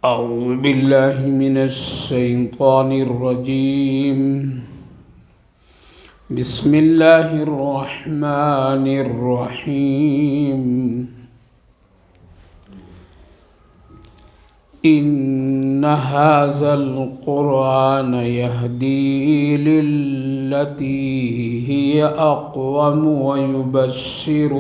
أعوذ بالله من الشيطان الرجيم. بسم الله الرحمن الرحيم. إن هذا القرآن يهدي للتي هي أقوم ويبشر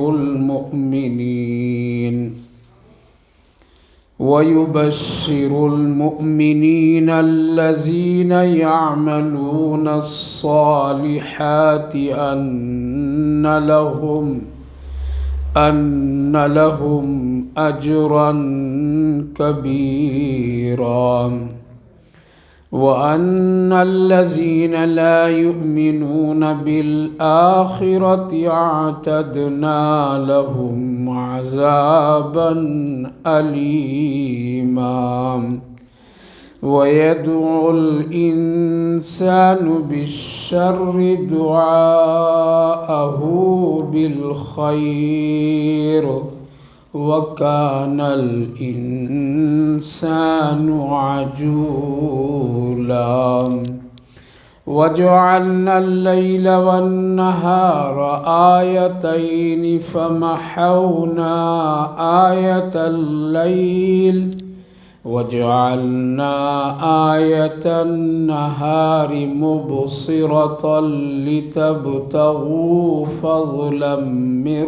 المؤمنين الذين يعملون الصالحات أن لهم أجرا كبيرا، وأن الذين لا يؤمنون بالآخرة أعتدنا لهم عذابا أليما. ويدعو الإنسان بالشر دعاءه بالخير، وكان الإنسان عجولا. وجعلنا الليل والنهار آيتين فمحونا آية الليل وجعلنا آية النهار مبصرة لتبتغوا فضلا من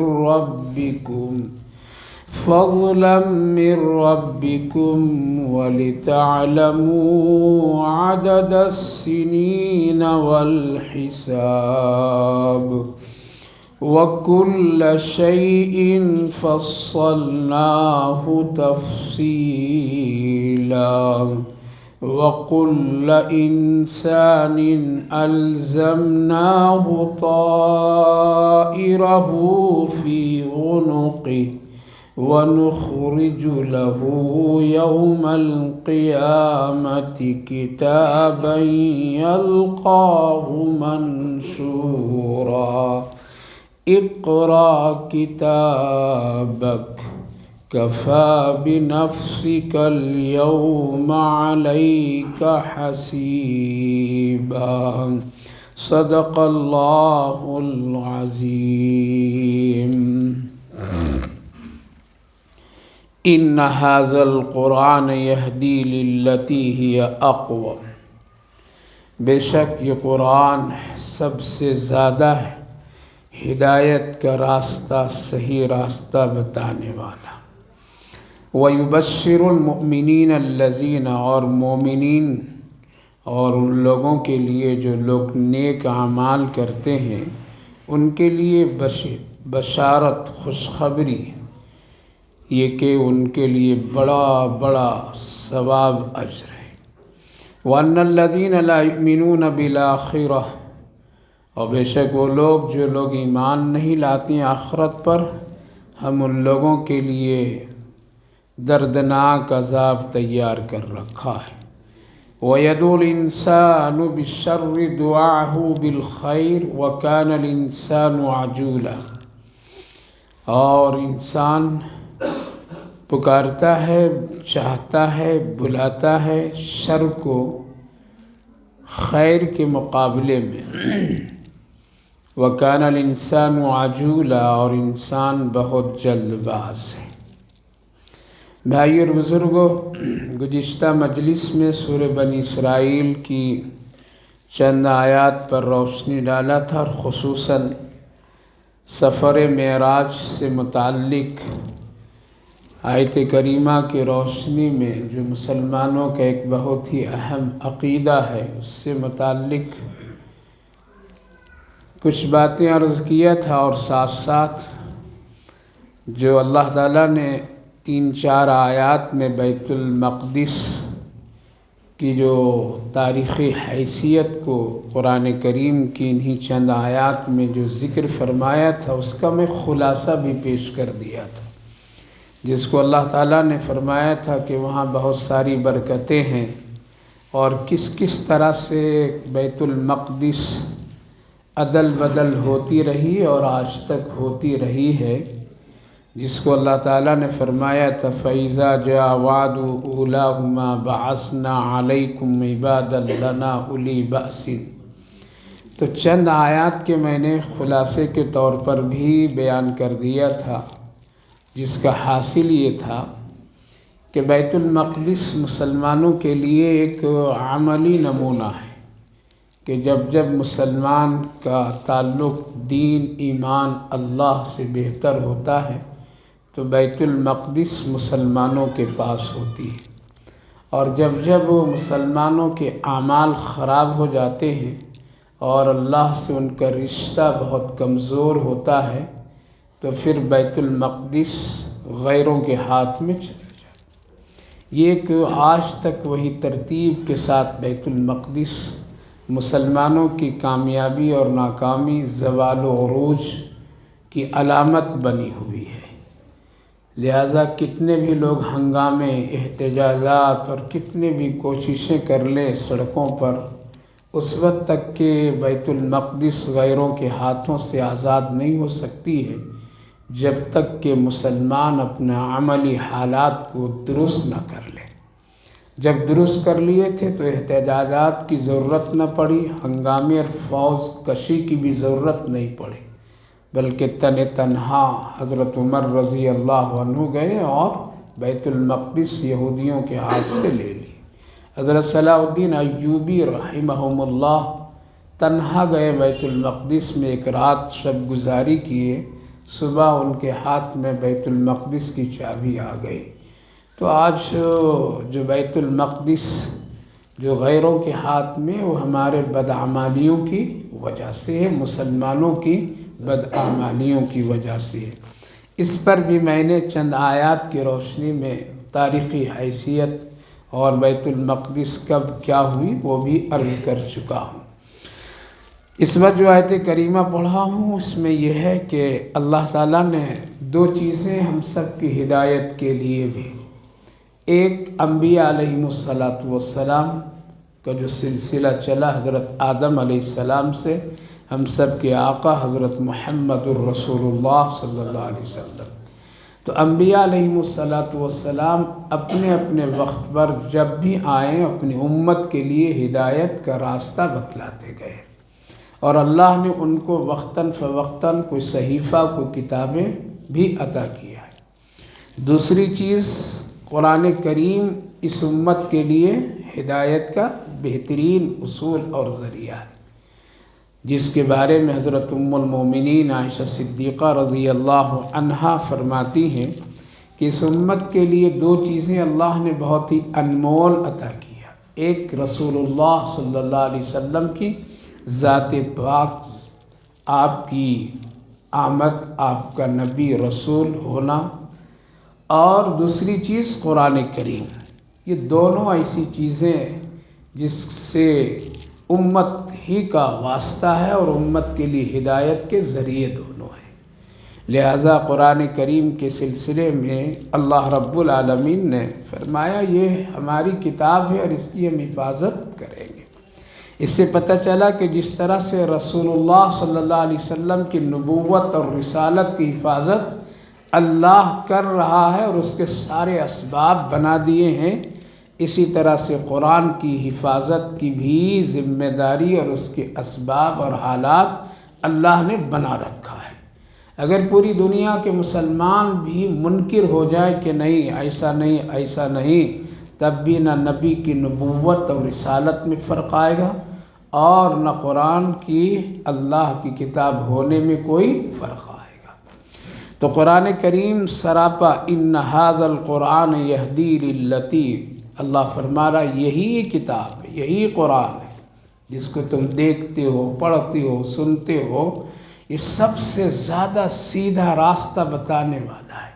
ربكم ولتعلموا عدد السنين والحساب، وكل شيء فصلناه تفصيلا. وكل إنسان ألزمناه طائره في عنقه ونخرج له يوم القيامة كتابا يلقاه منشورا. اقرأ كتابك كفى بنفسك اليوم عليك حسيبا. صدق الله العظيم. إن هذا القرآن يهدي للتي هي أقوم. بے شک یہ قرآن سب سے زیادہ ہدایت کا راستہ، صحیح راستہ بتانے والا۔ وَيُبَشِّرُ الْمُؤْمِنِينَ الَّذِينَ، اور مومنین اور ان لوگوں کے لیے جو لوگ نیک اعمال کرتے ہیں ان کے لیے بشارت، خوشخبری، یہ کہ ان کے لیے بڑا بڑا ثواب اجر ہے۔ وَأَنَّ الَّذِينَ لَا يُؤْمِنُونَ بِالْآخِرَةِ، اور بے شک وہ لوگ جو لوگ ایمان نہیں لاتے ہیں آخرت پر، ہم ان لوگوں کے لیے دردناک عذاب تیار کر رکھا ہے۔ وَيَدْعُو الْإِنسَانُ بِالشَّرِّ دُعَاءَهُ بِالْخَيْرِ وَكَانَ الْإِنسَانُ عَجُولًا، اور انسان پکارتا ہے، چاہتا ہے، بلاتا ہے شر کو خیر کے مقابلے میں۔ وَكَانَ الْإِنسَانُ عَجُولًا، اور انسان بہت جلد باز ہے۔ بھائی اور بزرگوں، گزشتہ مجلس میں سورہ بنی اسرائیل کی چند آیات پر روشنی ڈالا تھا، اور خصوصاً سفر معراج سے متعلق آیت کریمہ کی روشنی میں جو مسلمانوں کا ایک بہت ہی اہم عقیدہ ہے، اس سے متعلق کچھ باتیں عرض کیا تھا، اور ساتھ ساتھ جو اللہ تعالیٰ نے 3-4 آیات میں بیت المقدس کی جو تاریخی حیثیت کو قرآن کریم کی انہی چند آیات میں جو ذکر فرمایا تھا، اس کا میں خلاصہ بھی پیش کر دیا تھا، جس کو اللہ تعالیٰ نے فرمایا تھا کہ وہاں بہت ساری برکتیں ہیں، اور کس کس طرح سے بیت المقدس عدل بدل ہوتی رہی اور آج تک ہوتی رہی ہے، جس کو اللہ تعالیٰ نے فرمایا تھا فَإِذَا جَاءَ وَعْدُ أُولَاهُمَا بَعَثْنَا عَلَيْكُمْ عِبَادًا لَنَا أُولِي بَأْسٍ۔ تو چند آیات کے میں نے خلاصے کے طور پر بھی بیان کر دیا تھا، جس کا حاصل یہ تھا کہ بیت المقدس مسلمانوں کے لیے ایک عملی نمونہ ہے کہ جب مسلمان کا تعلق دین، ایمان، اللہ سے بہتر ہوتا ہے تو بیت المقدس مسلمانوں کے پاس ہوتی ہے، اور جب مسلمانوں کے اعمال خراب ہو جاتے ہیں اور اللہ سے ان کا رشتہ بہت کمزور ہوتا ہے تو پھر بیت المقدس غیروں کے ہاتھ میں چلا جاتا ہے۔ یہ ایک آج تک وہی ترتیب کے ساتھ بیت المقدس مسلمانوں کی کامیابی اور ناکامی، زوال و عروج کی علامت بنی ہوئی ہے۔ لہٰذا کتنے بھی لوگ ہنگامے، احتجاجات اور کتنے بھی کوششیں کر لیں سڑکوں پر، اس وقت تک کہ بیت المقدس غیروں کے ہاتھوں سے آزاد نہیں ہو سکتی ہے جب تک کہ مسلمان اپنے عملی حالات کو درست نہ کر لے۔ جب درست کر لیے تھے تو احتجاجات کی ضرورت نہ پڑی، ہنگامے اور فوج کشی کی بھی ضرورت نہیں پڑی، بلکہ تنہا حضرت عمر رضی اللہ عنہ گئے اور بیت المقدس یہودیوں کے ہاتھ سے لے لی۔ حضرت صلاح الدین ایوبی رحمہم اللہ تنہا گئے بیت المقدس میں، ایک رات شب گزاری کیے، صبح ان کے ہاتھ میں بیت المقدس کی چابی آ گئی۔ تو آج جو بیت المقدس جو غیروں کے ہاتھ میں، وہ ہمارے بدعمالیوں کی وجہ سے ہے، مسلمانوں کی بدعمالیوں کی وجہ سے ہے۔ اس پر بھی میں نے چند آیات کی روشنی میں تاریخی حیثیت اور بیت المقدس کب کیا ہوئی وہ بھی عرض کر چکا ہوں۔ اس وقت جو آیت کریمہ پڑھا ہوں اس میں یہ ہے کہ اللہ تعالیٰ نے دو چیزیں ہم سب کی ہدایت کے لیے بھی، ایک انبیاء علیہم السلام کا جو سلسلہ چلا حضرت آدم علیہ السلام سے ہم سب کے آقا حضرت محمد الرسول اللہ صلی اللہ علیہ وسلم، تو انبیاء علیہم السلام اپنے اپنے وقت پر جب بھی آئیں اپنی امت کے لیے ہدایت کا راستہ بتلاتے گئے، اور اللہ نے ان کو وقتاً فوقتاً کوئی صحیفہ کوئی کتابیں بھی عطا کیا ہے۔ دوسری چیز قرآن کریم اس امت کے لیے ہدایت کا بہترین اصول اور ذریعہ ہے، جس کے بارے میں حضرت ام المومنین عائشہ صدیقہ رضی اللہ عنہا فرماتی ہیں کہ اس امت کے لیے دو چیزیں اللہ نے بہت ہی انمول عطا کیا، ایک رسول اللہ صلی اللہ علیہ وسلم کی ذات پاک، آپ کی آمد، آپ کا نبی رسول ہونا، اور دوسری چیز قرآن کریم۔ یہ دونوں ایسی چیزیں جس سے امت ہی کا واسطہ ہے اور امت کے لیے ہدایت کے ذریعے دونوں ہیں۔ لہٰذا قرآن کریم کے سلسلے میں اللہ رب العالمین نے فرمایا یہ ہماری کتاب ہے اور اس کی ہم حفاظت کریں گے۔ اس سے پتہ چلا کہ جس طرح سے رسول اللہ صلی اللہ علیہ وسلم کی نبوت اور رسالت کی حفاظت اللہ کر رہا ہے اور اس کے سارے اسباب بنا دیے ہیں، اسی طرح سے قرآن کی حفاظت کی بھی ذمہ داری اور اس کے اسباب اور حالات اللہ نے بنا رکھا ہے۔ اگر پوری دنیا کے مسلمان بھی منکر ہو جائے کہ نہیں ایسا نہیں، تب بھی نہ نبی کی نبوت اور رسالت میں فرق آئے گا اور نہ قرآن کی اللہ کی کتاب ہونے میں کوئی فرق آئے گا۔ تو قرآن کریم سراپا ان ھذا القرآن یہدی للتی، اللہ فرما رہا یہی کتاب ہے، یہی قرآن ہے جس کو تم دیکھتے ہو، پڑھتے ہو، سنتے ہو، یہ سب سے زیادہ سیدھا راستہ بتانے والا ہے۔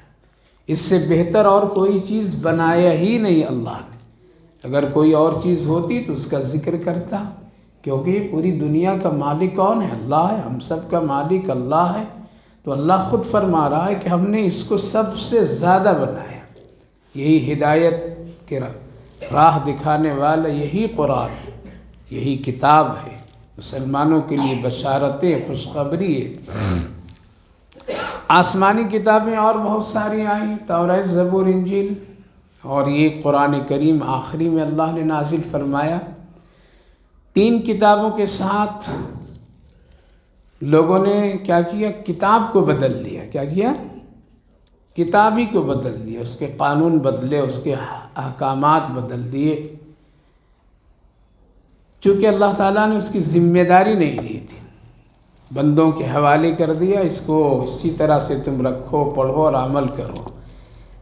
اس سے بہتر اور کوئی چیز بنایا ہی نہیں اللہ نے۔ اگر کوئی اور چیز ہوتی تو اس کا ذکر کرتا، کیونکہ پوری دنیا کا مالک کون ہے؟ اللہ ہے، ہم سب کا مالک اللہ ہے۔ تو اللہ خود فرما رہا ہے کہ ہم نے اس کو سب سے زیادہ بنایا، یہی ہدایت کے راہ دکھانے والا یہی قرآن ہے، یہی کتاب ہے مسلمانوں کے لیے بشارتیں، خوشخبری ہے۔ آسمانی کتابیں اور بہت ساری آئیں، توریت، زبور، انجیل، اور یہ قرآن کریم آخری میں اللہ نے نازل فرمایا۔ 3 کتابوں کے ساتھ لوگوں نے کیا کیا؟ کتاب کو بدل دیا۔ کیا کیا؟ کتاب ہی کو بدل دیا، اس کے قانون بدلے، اس کے احکامات بدل دیے، چونکہ اللہ تعالیٰ نے اس کی ذمہ داری نہیں لی تھی، بندوں کے حوالے کر دیا، اس کو اسی طرح سے تم رکھو، پڑھو اور عمل کرو۔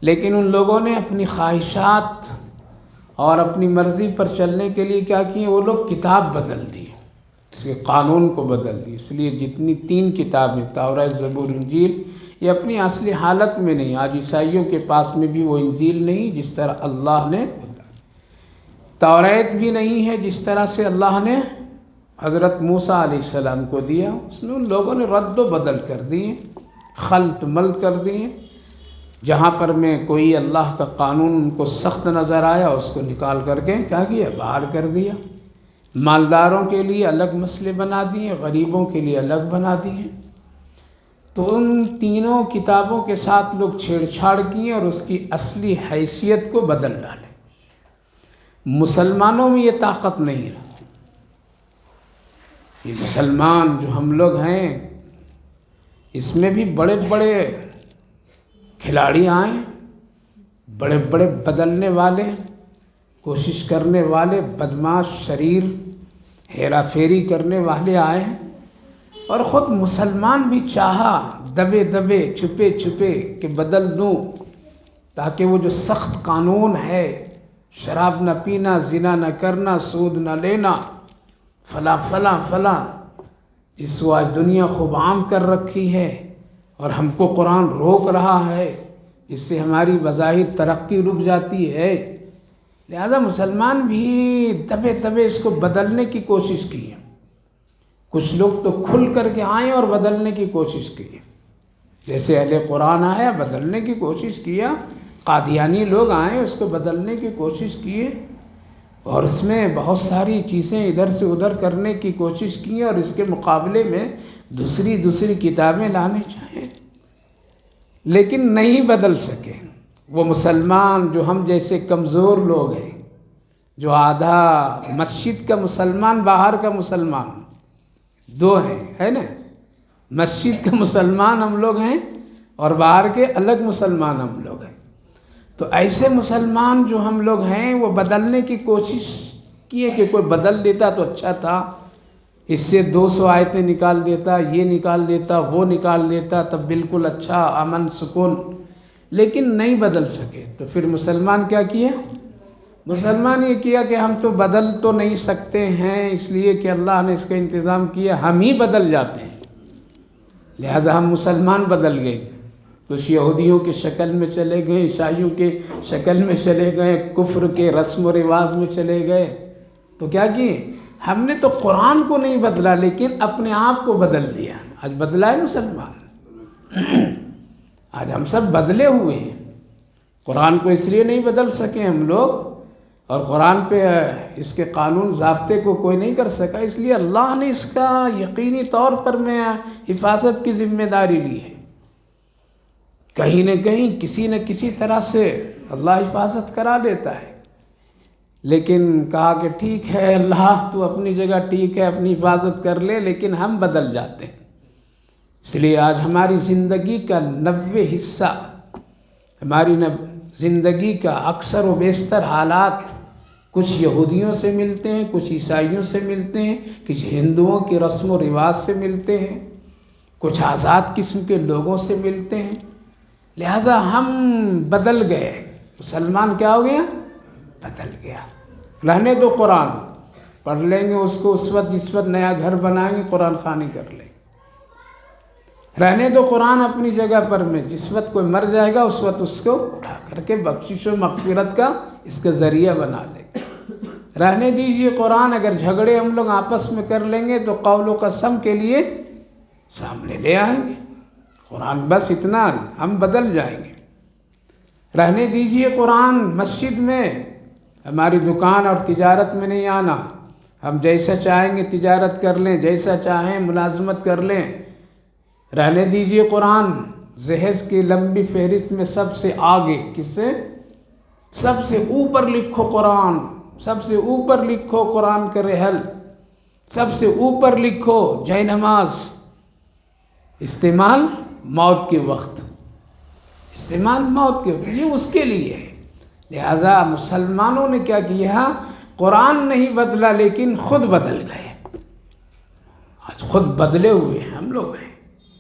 لیکن ان لوگوں نے اپنی خواہشات اور اپنی مرضی پر چلنے کے لیے کیا کیے؟ وہ لوگ کتاب بدل دی، اس کے قانون کو بدل دی۔ اس لیے جتنی 3 کتابیں توریت، زبور، انجیل، یہ اپنی اصلی حالت میں نہیں، آج عیسائیوں کے پاس میں بھی وہ انجیل نہیں جس طرح اللہ نے، توریت بھی نہیں ہے جس طرح سے اللہ نے حضرت موسیٰ علیہ السلام کو دیا، اس میں ان لوگوں نے رد و بدل کر دیے، خلط ملط کر دیے۔ جہاں پر میں کوئی اللہ کا قانون ان کو سخت نظر آیا، اس کو نکال کر کے کیا کیا؟ باہر کر دیا۔ مالداروں کے لیے الگ مسئلے بنا دیے، غریبوں کے لیے الگ بنا دیے۔ تو ان تینوں کتابوں کے ساتھ لوگ چھیڑ چھاڑ کیے اور اس کی اصلی حیثیت کو بدل ڈالے۔ مسلمانوں میں یہ طاقت نہیں ہے۔ یہ مسلمان جو ہم لوگ ہیں، اس میں بھی بڑے بڑے کھلاڑی آئیں، بڑے بڑے بدلنے والے، کوشش کرنے والے، بدماش، شریر، ہیرا پھیری کرنے والے آئے ہیں، اور خود مسلمان بھی چاہا دبے دبے، چھپے چھپے کہ بدل دوں، تاکہ وہ جو سخت قانون ہے، شراب نہ پینا، زنا نہ کرنا، سود نہ لینا، فلاں فلاں فلاں، جس کو آج دنیا خوب عام کر رکھی ہے، اور ہم کو قرآن روک رہا ہے، اس سے ہماری بظاہر ترقی رک جاتی ہے۔ لہذا مسلمان بھی دبے دبے اس کو بدلنے کی کوشش کی ہے۔ کچھ لوگ تو کھل کر کے آئے اور بدلنے کی کوشش کی، جیسے اہل قرآن آیا، بدلنے کی کوشش کیا، قادیانی لوگ آئے، اس کو بدلنے کی کوشش کیے، اور اس میں بہت ساری چیزیں ادھر سے ادھر کرنے کی کوشش کی، اور اس کے مقابلے میں دوسری کتابیں لانے چاہیں، لیکن نہیں بدل سکے۔ وہ مسلمان جو ہم جیسے کمزور لوگ ہیں، جو آدھا مسجد کا مسلمان، باہر کا مسلمان، 2 ہیں، ہے نا؟ مسجد کا مسلمان ہم لوگ ہیں اور باہر کے الگ مسلمان ہم لوگ ہیں۔ تو ایسے مسلمان جو ہم لوگ ہیں، وہ بدلنے کی کوشش کیے کہ کوئی بدل دیتا تو اچھا تھا، اس سے 200 آیتیں نکال دیتا، یہ نکال دیتا، وہ نکال دیتا، تب بالکل اچھا امن سکون، لیکن نہیں بدل سکے۔ تو پھر مسلمان کیا کیا؟ مسلمان یہ کیا کہ ہم تو بدل تو نہیں سکتے ہیں، اس لیے کہ اللہ نے اس کا انتظام کیا، ہم ہی بدل جاتے ہیں، لہذا ہم مسلمان بدل گئے۔ کچھ یہودیوں کے شکل میں چلے گئے، عیسائیوں کے شکل میں چلے گئے، کفر کے رسم و رواج میں چلے گئے۔ تو کیا کیے؟ ہم نے تو قرآن کو نہیں بدلا، لیکن اپنے آپ کو بدل دیا۔ آج بدلا ہے مسلمان، آج ہم سب بدلے ہوئے ہیں۔ قرآن کو اس لیے نہیں بدل سکے ہم لوگ، اور قرآن پہ اس کے قانون ضابطے کو کوئی نہیں کر سکا، اس لیے اللہ نے اس کا یقینی طور پر میں حفاظت کی ذمہ داری لی ہے۔ کہیں نہ کہیں کسی نہ کسی طرح سے اللہ حفاظت کرا دیتا ہے، لیکن کہا کہ ٹھیک ہے اللہ تو اپنی جگہ ٹھیک ہے، اپنی حفاظت کر لے، لیکن ہم بدل جاتے ہیں۔ اس لیے آج ہماری زندگی کا 90 حصہ، ہماری زندگی کا اکثر و بیشتر حالات کچھ یہودیوں سے ملتے ہیں، کچھ عیسائیوں سے ملتے ہیں، کچھ ہندوؤں کی رسم و رواج سے ملتے ہیں، کچھ آزاد قسم کے لوگوں سے ملتے ہیں۔ لہذا ہم بدل گئے، مسلمان کیا ہو گیا؟ بدل گیا۔ رہنے دو، قرآن پڑھ لیں گے اس کو، اس وقت جس وقت نیا گھر بنائیں گے قرآن خوانی کر لیں گے۔ رہنے دو قرآن اپنی جگہ پر، میں جس وقت کوئی مر جائے گا اس وقت اس کو اٹھا کر کے بخشش و مغفرت کا اس کا ذریعہ بنا لیں گے۔ رہنے دیجئے قرآن، اگر جھگڑے ہم لوگ آپس میں کر لیں گے تو قول و قسم کے لیے سامنے لے آئیں گے۔ قرآن بس اتنا، ہم بدل جائیں گے۔ رہنے دیجئے قرآن، مسجد میں، ہماری دکان اور تجارت میں نہیں آنا، ہم جیسا چاہیں گے تجارت کر لیں، جیسا چاہیں ملازمت کر لیں، رہنے دیجئے قرآن جہیز کی لمبی فہرست میں سب سے آگے، کس سے؟ سب سے اوپر لکھو قرآن، سب سے اوپر لکھو قرآن کا رحل، سب سے اوپر لکھو جے نماز، استعمال موت کے وقت، استعمال موت کے وقت، یہ اس کے لیے ہے۔ لہذا مسلمانوں نے کیا کیا؟ قرآن نہیں بدلا لیکن خود بدل گئے، آج خود بدلے ہوئے ہیں ہم لوگ ہیں۔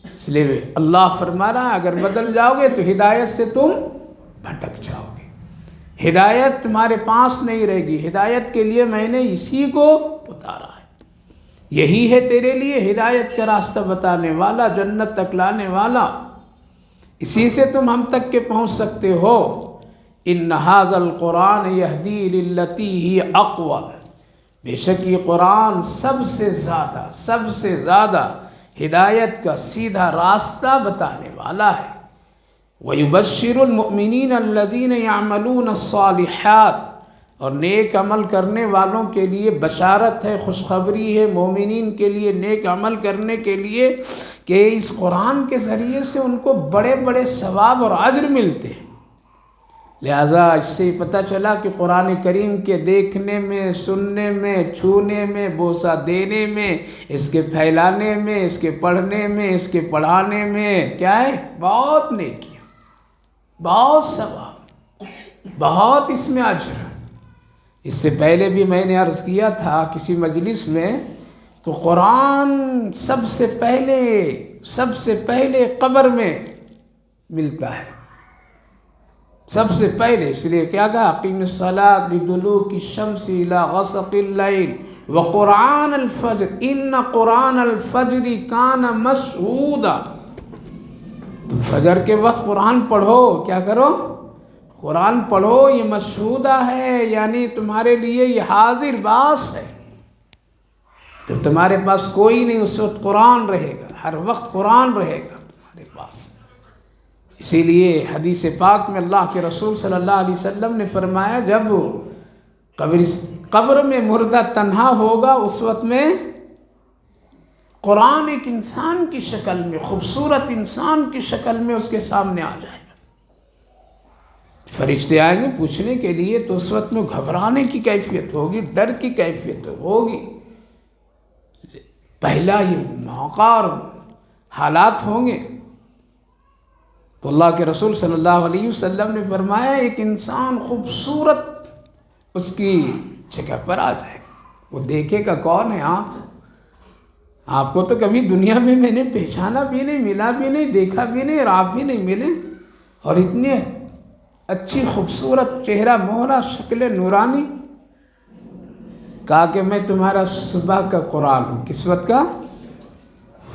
اس لیے اللہ فرما رہا ہے اگر بدل جاؤ گے تو ہدایت سے تم بھٹک جاؤ گے، ہدایت تمہارے پاس نہیں رہے گی۔ ہدایت کے لیے میں نے اسی کو اتارا ہے، یہی ہے تیرے لیے ہدایت کا راستہ بتانے والا، جنت تک لانے والا، اسی سے تم ہم تک کے پہنچ سکتے ہو۔ ان ھذا القرآن یہدی للتی ہی اقوم، بے شک یہ قرآن سب سے زیادہ ہدایت کا سیدھا راستہ بتانے والا ہے۔ وَيُبَشِّرُ الْمُؤْمِنِينَ الَّذِينَ يَعْمَلُونَ الصَّالِحَاتِ، اور نیک عمل کرنے والوں کے لیے بشارت ہے، خوشخبری ہے مومنین کے لیے، نیک عمل کرنے کے لیے، کہ اس قرآن کے ذریعے سے ان کو بڑے بڑے ثواب اور اجر ملتے ہیں۔ لہٰذا اس سے پتہ چلا کہ قرآن کریم کے دیکھنے میں، سننے میں، چھونے میں، بوسہ دینے میں، اس کے پھیلانے میں، اس کے پڑھنے میں، اس کے پڑھانے میں کیا ہے؟ بہت نیکیاں، بہت ثواب، بہت اس میں اجر۔ اس سے پہلے بھی میں نے عرض کیا تھا کسی مجلس میں کہ قرآن سب سے پہلے قبر میں ملتا ہے، سب سے پہلے۔ اس لیے کیا کہا؟ اقیم الصلاۃ لدلوک الشمس الی غسق اللیل وقرآن الفجر ان قرآن الفجر کان مشہودا۔ تم فجر کے وقت قرآن پڑھو، کیا کرو؟ قرآن پڑھو، یہ مشہودہ ہے، یعنی تمہارے لیے یہ حاضر باس ہے۔ تو تمہارے پاس کوئی نہیں، اس وقت قرآن رہے گا، ہر وقت قرآن رہے گا تمہارے پاس۔ اسی لیے حدیث پاک میں اللہ کے رسول صلی اللہ علیہ وسلم نے فرمایا جب قبر میں مردہ تنہا ہوگا اس وقت میں قرآن ایک انسان کی شکل میں، خوبصورت انسان کی شکل میں اس کے سامنے آ جائے گا۔ فرشتے آئیں گے پوچھنے کے لیے، تو اس وقت میں گھبرانے کی کیفیت ہوگی، ڈر کی کیفیت ہوگی، پہلا ہی موقع اور حالات ہوں گے۔ تو اللہ کے رسول صلی اللہ علیہ وسلم نے فرمایا ایک انسان خوبصورت اس کی جگہ پر آ جائے گا، وہ دیکھے گا کون ہے آپ کو تو کبھی دنیا میں میں نے پہچانا بھی نہیں، ملا بھی نہیں، دیکھا بھی نہیں، اور آپ بھی نہیں ملے، اور اتنے اچھی خوبصورت چہرہ مہرہ، شکل نورانی۔ کہا کہ میں تمہارا صبح کا قرآن ہوں، کس وقت کا؟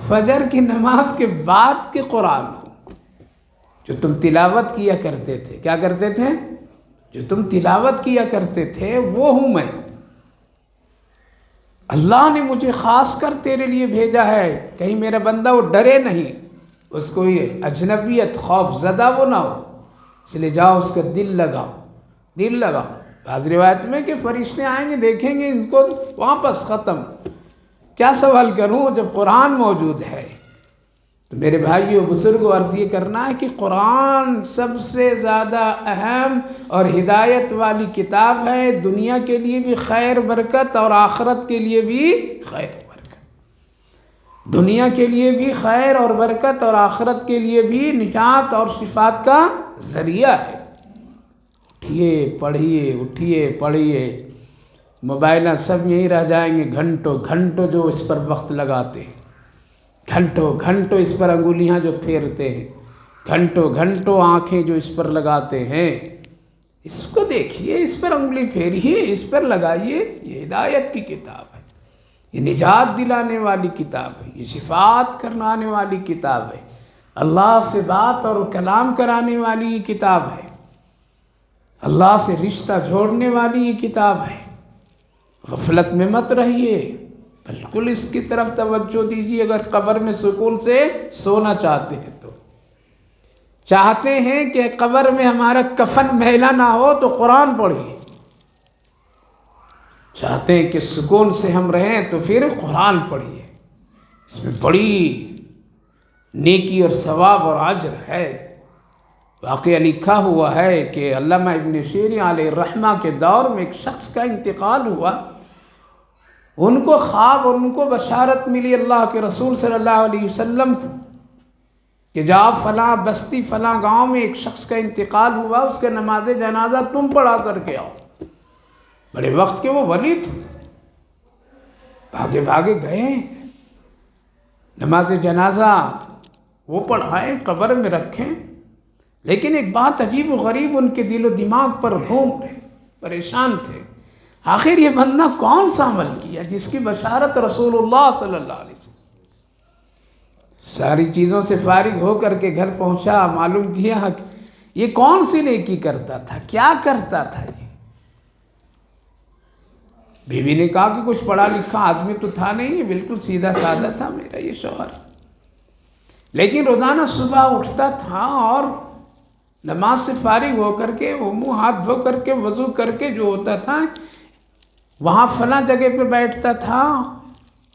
فجر کی نماز کے بعد کے قرآن ہوں، جو تم تلاوت کیا کرتے تھے۔ کیا کرتے تھے؟ جو تم تلاوت کیا کرتے تھے وہ ہوں میں۔ اللہ نے مجھے خاص کر تیرے لیے بھیجا ہے، کہیں میرا بندہ وہ ڈرے نہیں، اس کو یہ اجنبیت، خوف زدہ وہ نہ ہو، اس لیے جاؤ اس کا دل لگاؤ۔ بعض روایت میں کہ فرشتے آئیں گے دیکھیں گے ان کو واپس ختم، کیا سوال کروں جب قرآن موجود ہے۔ تو میرے بھائیو بزرگوں، عرض یہ کرنا ہے کہ قرآن سب سے زیادہ اہم اور ہدایت والی کتاب ہے، دنیا کے لیے بھی خیر برکت اور آخرت کے لیے بھی خیر برکت، دنیا کے لیے بھی خیر اور برکت اور آخرت کے لیے بھی نجات اور شفاعت کا ذریعہ ہے۔ اٹھیے پڑھیے، موبائلیں سب یہیں رہ جائیں گے، گھنٹوں جو اس پر وقت لگاتے ہیں، گھنٹوں اس پر انگلیاں جو پھیرتے ہیں، گھنٹوں آنکھیں جو اس پر لگاتے ہیں، اس کو دیکھیے، اس پر انگلی پھیریے، اس پر لگائیے۔ یہ ہدایت کی کتاب ہے، یہ نجات دلانے والی کتاب ہے، یہ شفاعت کرانے والی کتاب ہے، اللہ سے بات اور کلام کرانے والی یہ کتاب ہے، اللہ سے رشتہ جوڑنے والی یہ کتاب ہے۔ غفلت میں مت رہیے، بالکل اس کی طرف توجہ دیجیے۔ اگر قبر میں سکون سے سونا چاہتے ہیں تو، چاہتے ہیں کہ قبر میں ہمارا کفن میلا نہ ہو، تو قرآن پڑھیے، چاہتے ہیں کہ سکون سے ہم رہیں تو پھر قرآن پڑھیے، اس میں بڑی نیکی اور ثواب اور اجر ہے۔ واقعہ لکھا ہوا ہے کہ علامہ ابن شیرین علیہ الرحمہ کے دور میں ایک شخص کا انتقال ہوا، ان کو خواب اور ان کو بشارت ملی اللہ کے رسول صلی اللہ علیہ وسلم کو کہ جا فلاں بستی فلاں گاؤں میں ایک شخص کا انتقال ہوا، اس کے نماز جنازہ تم پڑھا کر کے آؤ۔ بڑے وقت کے وہ ولی تھے، بھاگے بھاگے گئے، نماز جنازہ وہ پڑھائیں، قبر میں رکھیں، لیکن ایک بات عجیب و غریب ان کے دل و دماغ پر گھوم رہے، پریشان تھے، آخر یہ بندہ کون سا عمل کیا جس کی بشارت رسول اللہ صلی اللہ علیہ وسلم۔ ساری چیزوں سے فارغ ہو کر کے گھر پہنچا، معلوم کیا کہ یہ کون سی نیکی کرتا تھا، کیا کرتا تھا یہ۔ بیوی نے کہا کہ کچھ پڑھا لکھا آدمی تو تھا نہیں، یہ بالکل سیدھا سادہ تھا میرا یہ شوہر، لیکن روزانہ صبح اٹھتا تھا اور نماز سے فارغ ہو کر کے وہ منہ ہاتھ دھو کر کے وضو کر کے جو ہوتا تھا وہاں فلاں جگہ پہ بیٹھتا تھا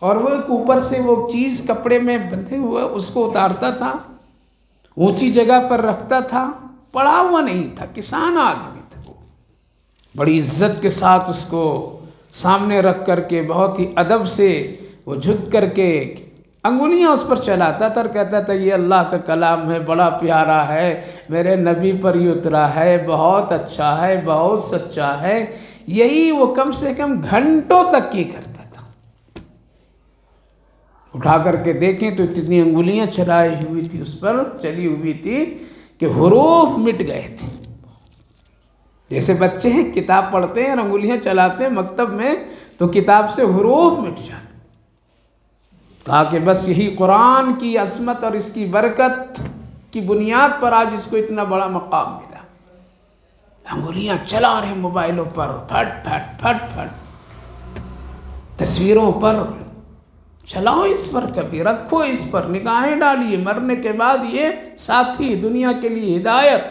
اور وہ ایک اوپر سے وہ چیز کپڑے میں بندھے ہوئے اس کو اتارتا تھا، اونچی جگہ پر رکھتا تھا، پڑھا ہوا نہیں تھا، کسان آدمی تھا وہ، بڑی عزت کے ساتھ اس کو سامنے رکھ کر کے بہت ہی ادب سے وہ جھک کر کے انگلیاں اس پر چلاتا تھا اور کہتا تھا یہ اللہ کا کلام ہے، بڑا پیارا ہے، میرے نبی پر ہی اترا ہے، بہت اچھا ہے، بہت سچا ہے۔ یہی وہ کم سے کم گھنٹوں تک یہ کرتا تھا۔ اٹھا کر کے دیکھیں تو اتنی انگلیاں چلائی ہوئی تھی، اس پر چلی ہوئی تھی کہ حروف مٹ گئے تھے۔ جیسے بچے ہیں کتاب پڑھتے ہیں اور انگلیاں چلاتے ہیں مکتب میں تو کتاب سے حروف مٹ جاتے۔ کہا کہ بس یہی قرآن کی عظمت اور اس کی برکت کی بنیاد پر آج اس کو اتنا بڑا مقام ملا۔ انگلیاں چلا رہے موبائلوں پر، پھٹ پھٹ پھٹ پھٹ، تصویروں پر، چلاؤ اس پر، کبھی رکھو اس پر، نگاہیں ڈالیے، مرنے کے بعد یہ ساتھی دنیا کے لیے ہدایت۔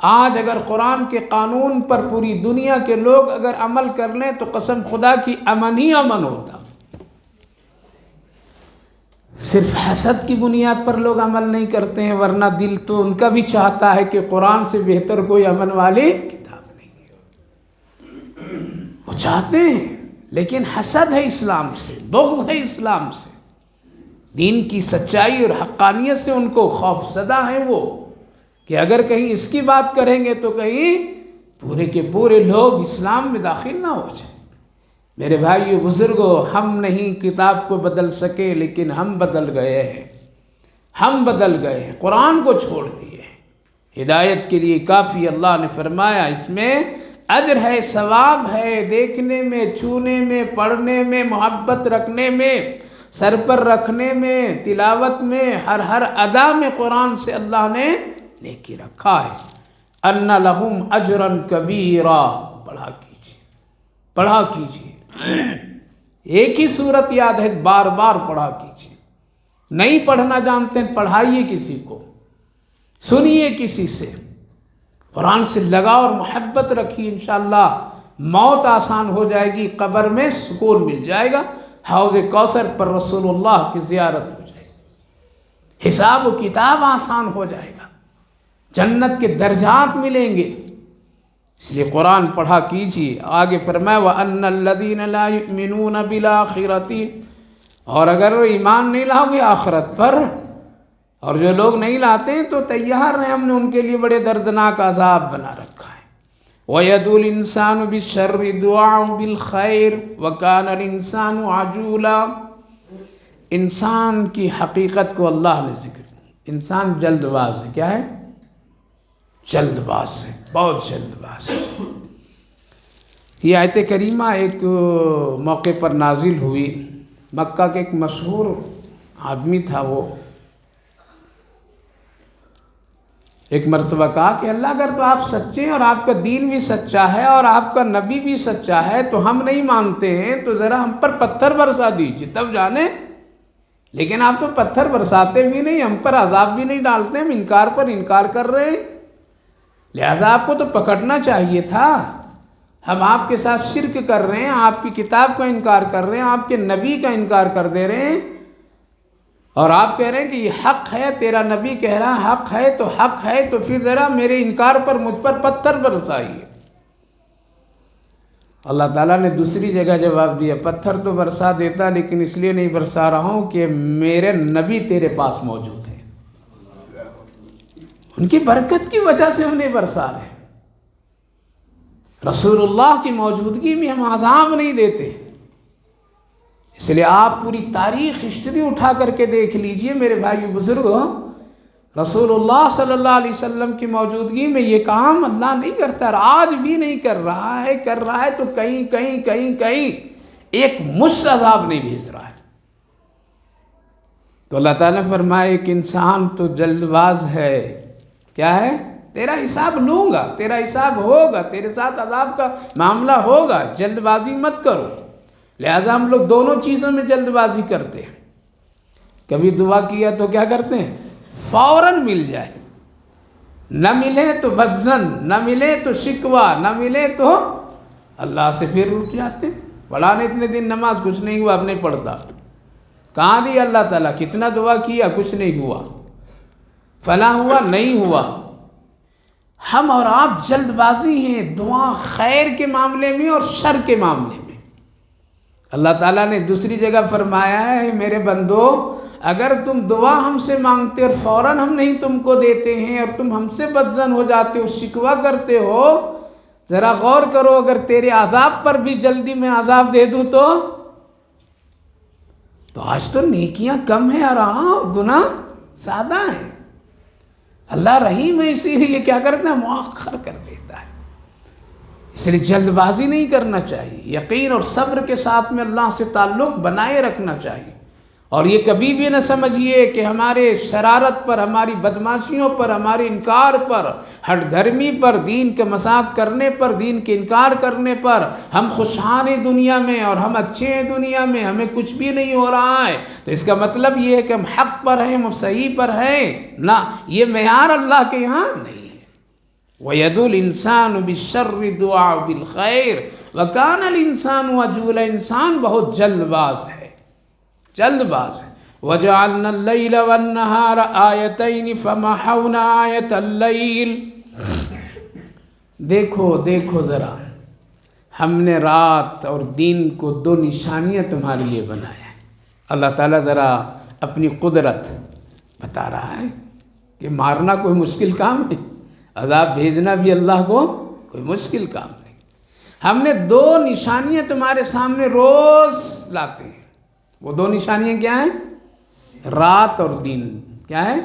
آج اگر قرآن کے قانون پر پوری دنیا کے لوگ اگر عمل کر لیں تو قسم خدا کی امن ہی امن ہوتا۔ صرف حسد کی بنیاد پر لوگ عمل نہیں کرتے ہیں، ورنہ دل تو ان کا بھی چاہتا ہے کہ قرآن سے بہتر کوئی امن والی کتاب نہیں ہے، وہ چاہتے ہیں، لیکن حسد ہے اسلام سے، بغض ہے اسلام سے، دین کی سچائی اور حقانیت سے ان کو خوف زدہ ہیں وہ، کہ اگر کہیں اس کی بات کریں گے تو کہیں پورے کے پورے لوگ اسلام میں داخل نہ ہو جائیں۔ میرے بھائیو بزرگو، ہم نہیں کتاب کو بدل سکے، لیکن ہم بدل گئے ہیں، ہم بدل گئے ہیں، قرآن کو چھوڑ دیے ہیں۔ ہدایت کے لیے کافی اللہ نے فرمایا، اس میں اجر ہے، ثواب ہے، دیکھنے میں، چھونے میں، پڑھنے میں، محبت رکھنے میں، سر پر رکھنے میں، تلاوت میں، ہر ادا میں قرآن سے اللہ نے نیکی رکھا ہے۔ ان لہم اجرا کبیرا، پڑھا کیجیے، پڑھا کیجیے، ایک ہی صورت یاد ہے، بار بار پڑھا کیجیے، نہیں پڑھنا جانتے ہیں پڑھائیے کسی کو، سنیے کسی سے، قرآن سے لگاؤ اور محبت رکھیے، انشاءاللہ موت آسان ہو جائے گی، قبر میں سکون مل جائے گا، حوض کوثر پر رسول اللہ کی زیارت ہو جائے گی، حساب و کتاب آسان ہو جائے گا، جنت کے درجات ملیں گے، اس لیے قرآن پڑھا کیجیے۔ آگے فرمایا وَأَنَّ الَّذِينَ لَا يُؤْمِنُونَ بِالْآخِرَةِ، اور اگر ایمان نہیں لاؤ گے آخرت پر، اور جو لوگ نہیں لاتے ہیں تو تیار ہیں، ہم نے ان کے لیے بڑے دردناک عذاب بنا رکھا ہے۔ وَيَدُعُ الْإِنسَانُ بِالشَّرِّ دُعَاءَ بِالْخَيْرِ وَكَانَ الْإِنسَانُ عَجُولًا، انسان کی حقیقت کو اللہ نے ذکر کیا، انسان جلد باز ہے، کیا ہے؟ جلد باز ہے، بہت جلد باز ہے۔ یہ آیت کریمہ ایک موقع پر نازل ہوئی، مکہ کے ایک مشہور آدمی تھا، وہ ایک مرتبہ کہا کہ اللہ اگر تو آپ سچے ہیں اور آپ کا دین بھی سچا ہے اور آپ کا نبی بھی سچا ہے تو ہم نہیں مانتے ہیں، تو ذرا ہم پر پتھر برسا دیجیے تب جانے، لیکن آپ تو پتھر برساتے بھی نہیں، ہم پر عذاب بھی نہیں ڈالتے، ہم انکار پر انکار کر رہے ہیں، لہذا آپ کو تو پکڑنا چاہیے تھا۔ ہم آپ کے ساتھ شرک کر رہے ہیں، آپ کی کتاب کا انکار کر رہے ہیں، آپ کے نبی کا انکار کر دے رہے ہیں، اور آپ کہہ رہے ہیں کہ یہ حق ہے، تیرا نبی کہہ رہا حق ہے تو پھر ذرا میرے انکار پر مجھ پر پتھر برسائیے۔ اللہ تعالیٰ نے دوسری جگہ جواب دیا، پتھر تو برسا دیتا لیکن اس لیے نہیں برسا رہا ہوں کہ میرے نبی تیرے پاس موجود ہیں، ان کی برکت کی وجہ سے ہم نہیں برسا رہے۔ رسول اللہ کی موجودگی میں ہم عذاب نہیں دیتے۔ اس لیے آپ پوری تاریخ ہسٹری اٹھا کر کے دیکھ لیجئے میرے بھائی بزرگوں، رسول اللہ صلی اللہ علیہ وسلم کی موجودگی میں یہ کام اللہ نہیں کرتا، اور آج بھی نہیں کر رہا ہے تو کہیں ایک مشت عذاب نہیں بھیج رہا ہے۔ تو اللہ تعالیٰ نے فرمایا ایک انسان تو جلد باز ہے، کیا ہے؟ تیرا حساب لوں گا، تیرا حساب ہوگا، تیرے ساتھ عذاب کا معاملہ ہوگا، جلد بازی مت کرو۔ لہٰذا ہم لوگ دونوں چیزوں میں جلد بازی کرتے ہیں۔ کبھی دعا کیا تو کیا کرتے ہیں؟ فوراً مل جائے، نہ ملے تو بدظن، نہ ملے تو شکوہ، نہ ملے تو اللہ سے پھر رک جاتے ہیں۔ پڑھا نہیں اتنے دن نماز، کچھ نہیں ہوا، اب نہیں پڑھتا۔ کہاں دی اللہ تعالیٰ؟ کتنا دعا کیا، کچھ نہیں ہوا، فلاں ہوا، نہیں ہوا۔ ہم اور آپ جلد بازی ہیں دعا خیر کے معاملے میں اور شر کے معاملے میں۔ اللہ تعالیٰ نے دوسری جگہ فرمایا ہے میرے بندو، اگر تم دعا ہم سے مانگتے اور فوراً ہم نہیں تم کو دیتے ہیں اور تم ہم سے بدظن ہو جاتے ہو، شکوہ کرتے ہو، ذرا غور کرو، اگر تیرے عذاب پر بھی جلدی میں عذاب دے دوں تو آج تو نیکیاں کم ہیں اور گناہ زیادہ ہیں۔ اللہ رحیم ہے، اسی لیے کیا کرتا ہے؟ مؤخر کر دیتا ہے۔ اس لیے جلد بازی نہیں کرنا چاہیے، یقین اور صبر کے ساتھ میں اللہ سے تعلق بنائے رکھنا چاہیے، اور یہ کبھی بھی نہ سمجھیے کہ ہمارے شرارت پر، ہماری بدماشیوں پر، ہمارے انکار پر، ہٹ دھرمی پر، دین کے مذاق کرنے پر، دین کے انکار کرنے پر ہم خوشحال ہیں دنیا میں اور ہم اچھے ہیں دنیا میں، ہمیں کچھ بھی نہیں ہو رہا ہے، تو اس کا مطلب یہ ہے کہ ہم حق پر ہیں، ہم صحیح پر ہیں؟ نہ، یہ معیار اللہ کے یہاں نہیں ہے۔ وَيَدُ الْإِنسَانُ بِالشَّرِّ دُعَاءُ بِالْخَيْرِ وَكَانَ الْإِنسَانُ عَجُولًا، انسان بہت جلد باز ہے، جلد باز ہے۔ وَجَعَلْنَا اللَّيْلَ وَالنَّهَارَ آیَتَيْنِ فَمَحَوْنَا آیَةَ اللَّيْلِ۔ دیکھو ذرا، ہم نے رات اور دن کو دو نشانیاں تمہارے لیے بنایا ہے۔ اللہ تعالیٰ ذرا اپنی قدرت بتا رہا ہے کہ مارنا کوئی مشکل کام نہیں، عذاب بھیجنا بھی اللہ کو کوئی مشکل کام نہیں۔ ہم نے دو نشانیاں تمہارے سامنے روز لاتے ہیں۔ وہ دو نشانیاں کیا ہیں؟ رات اور دن۔ کیا ہے؟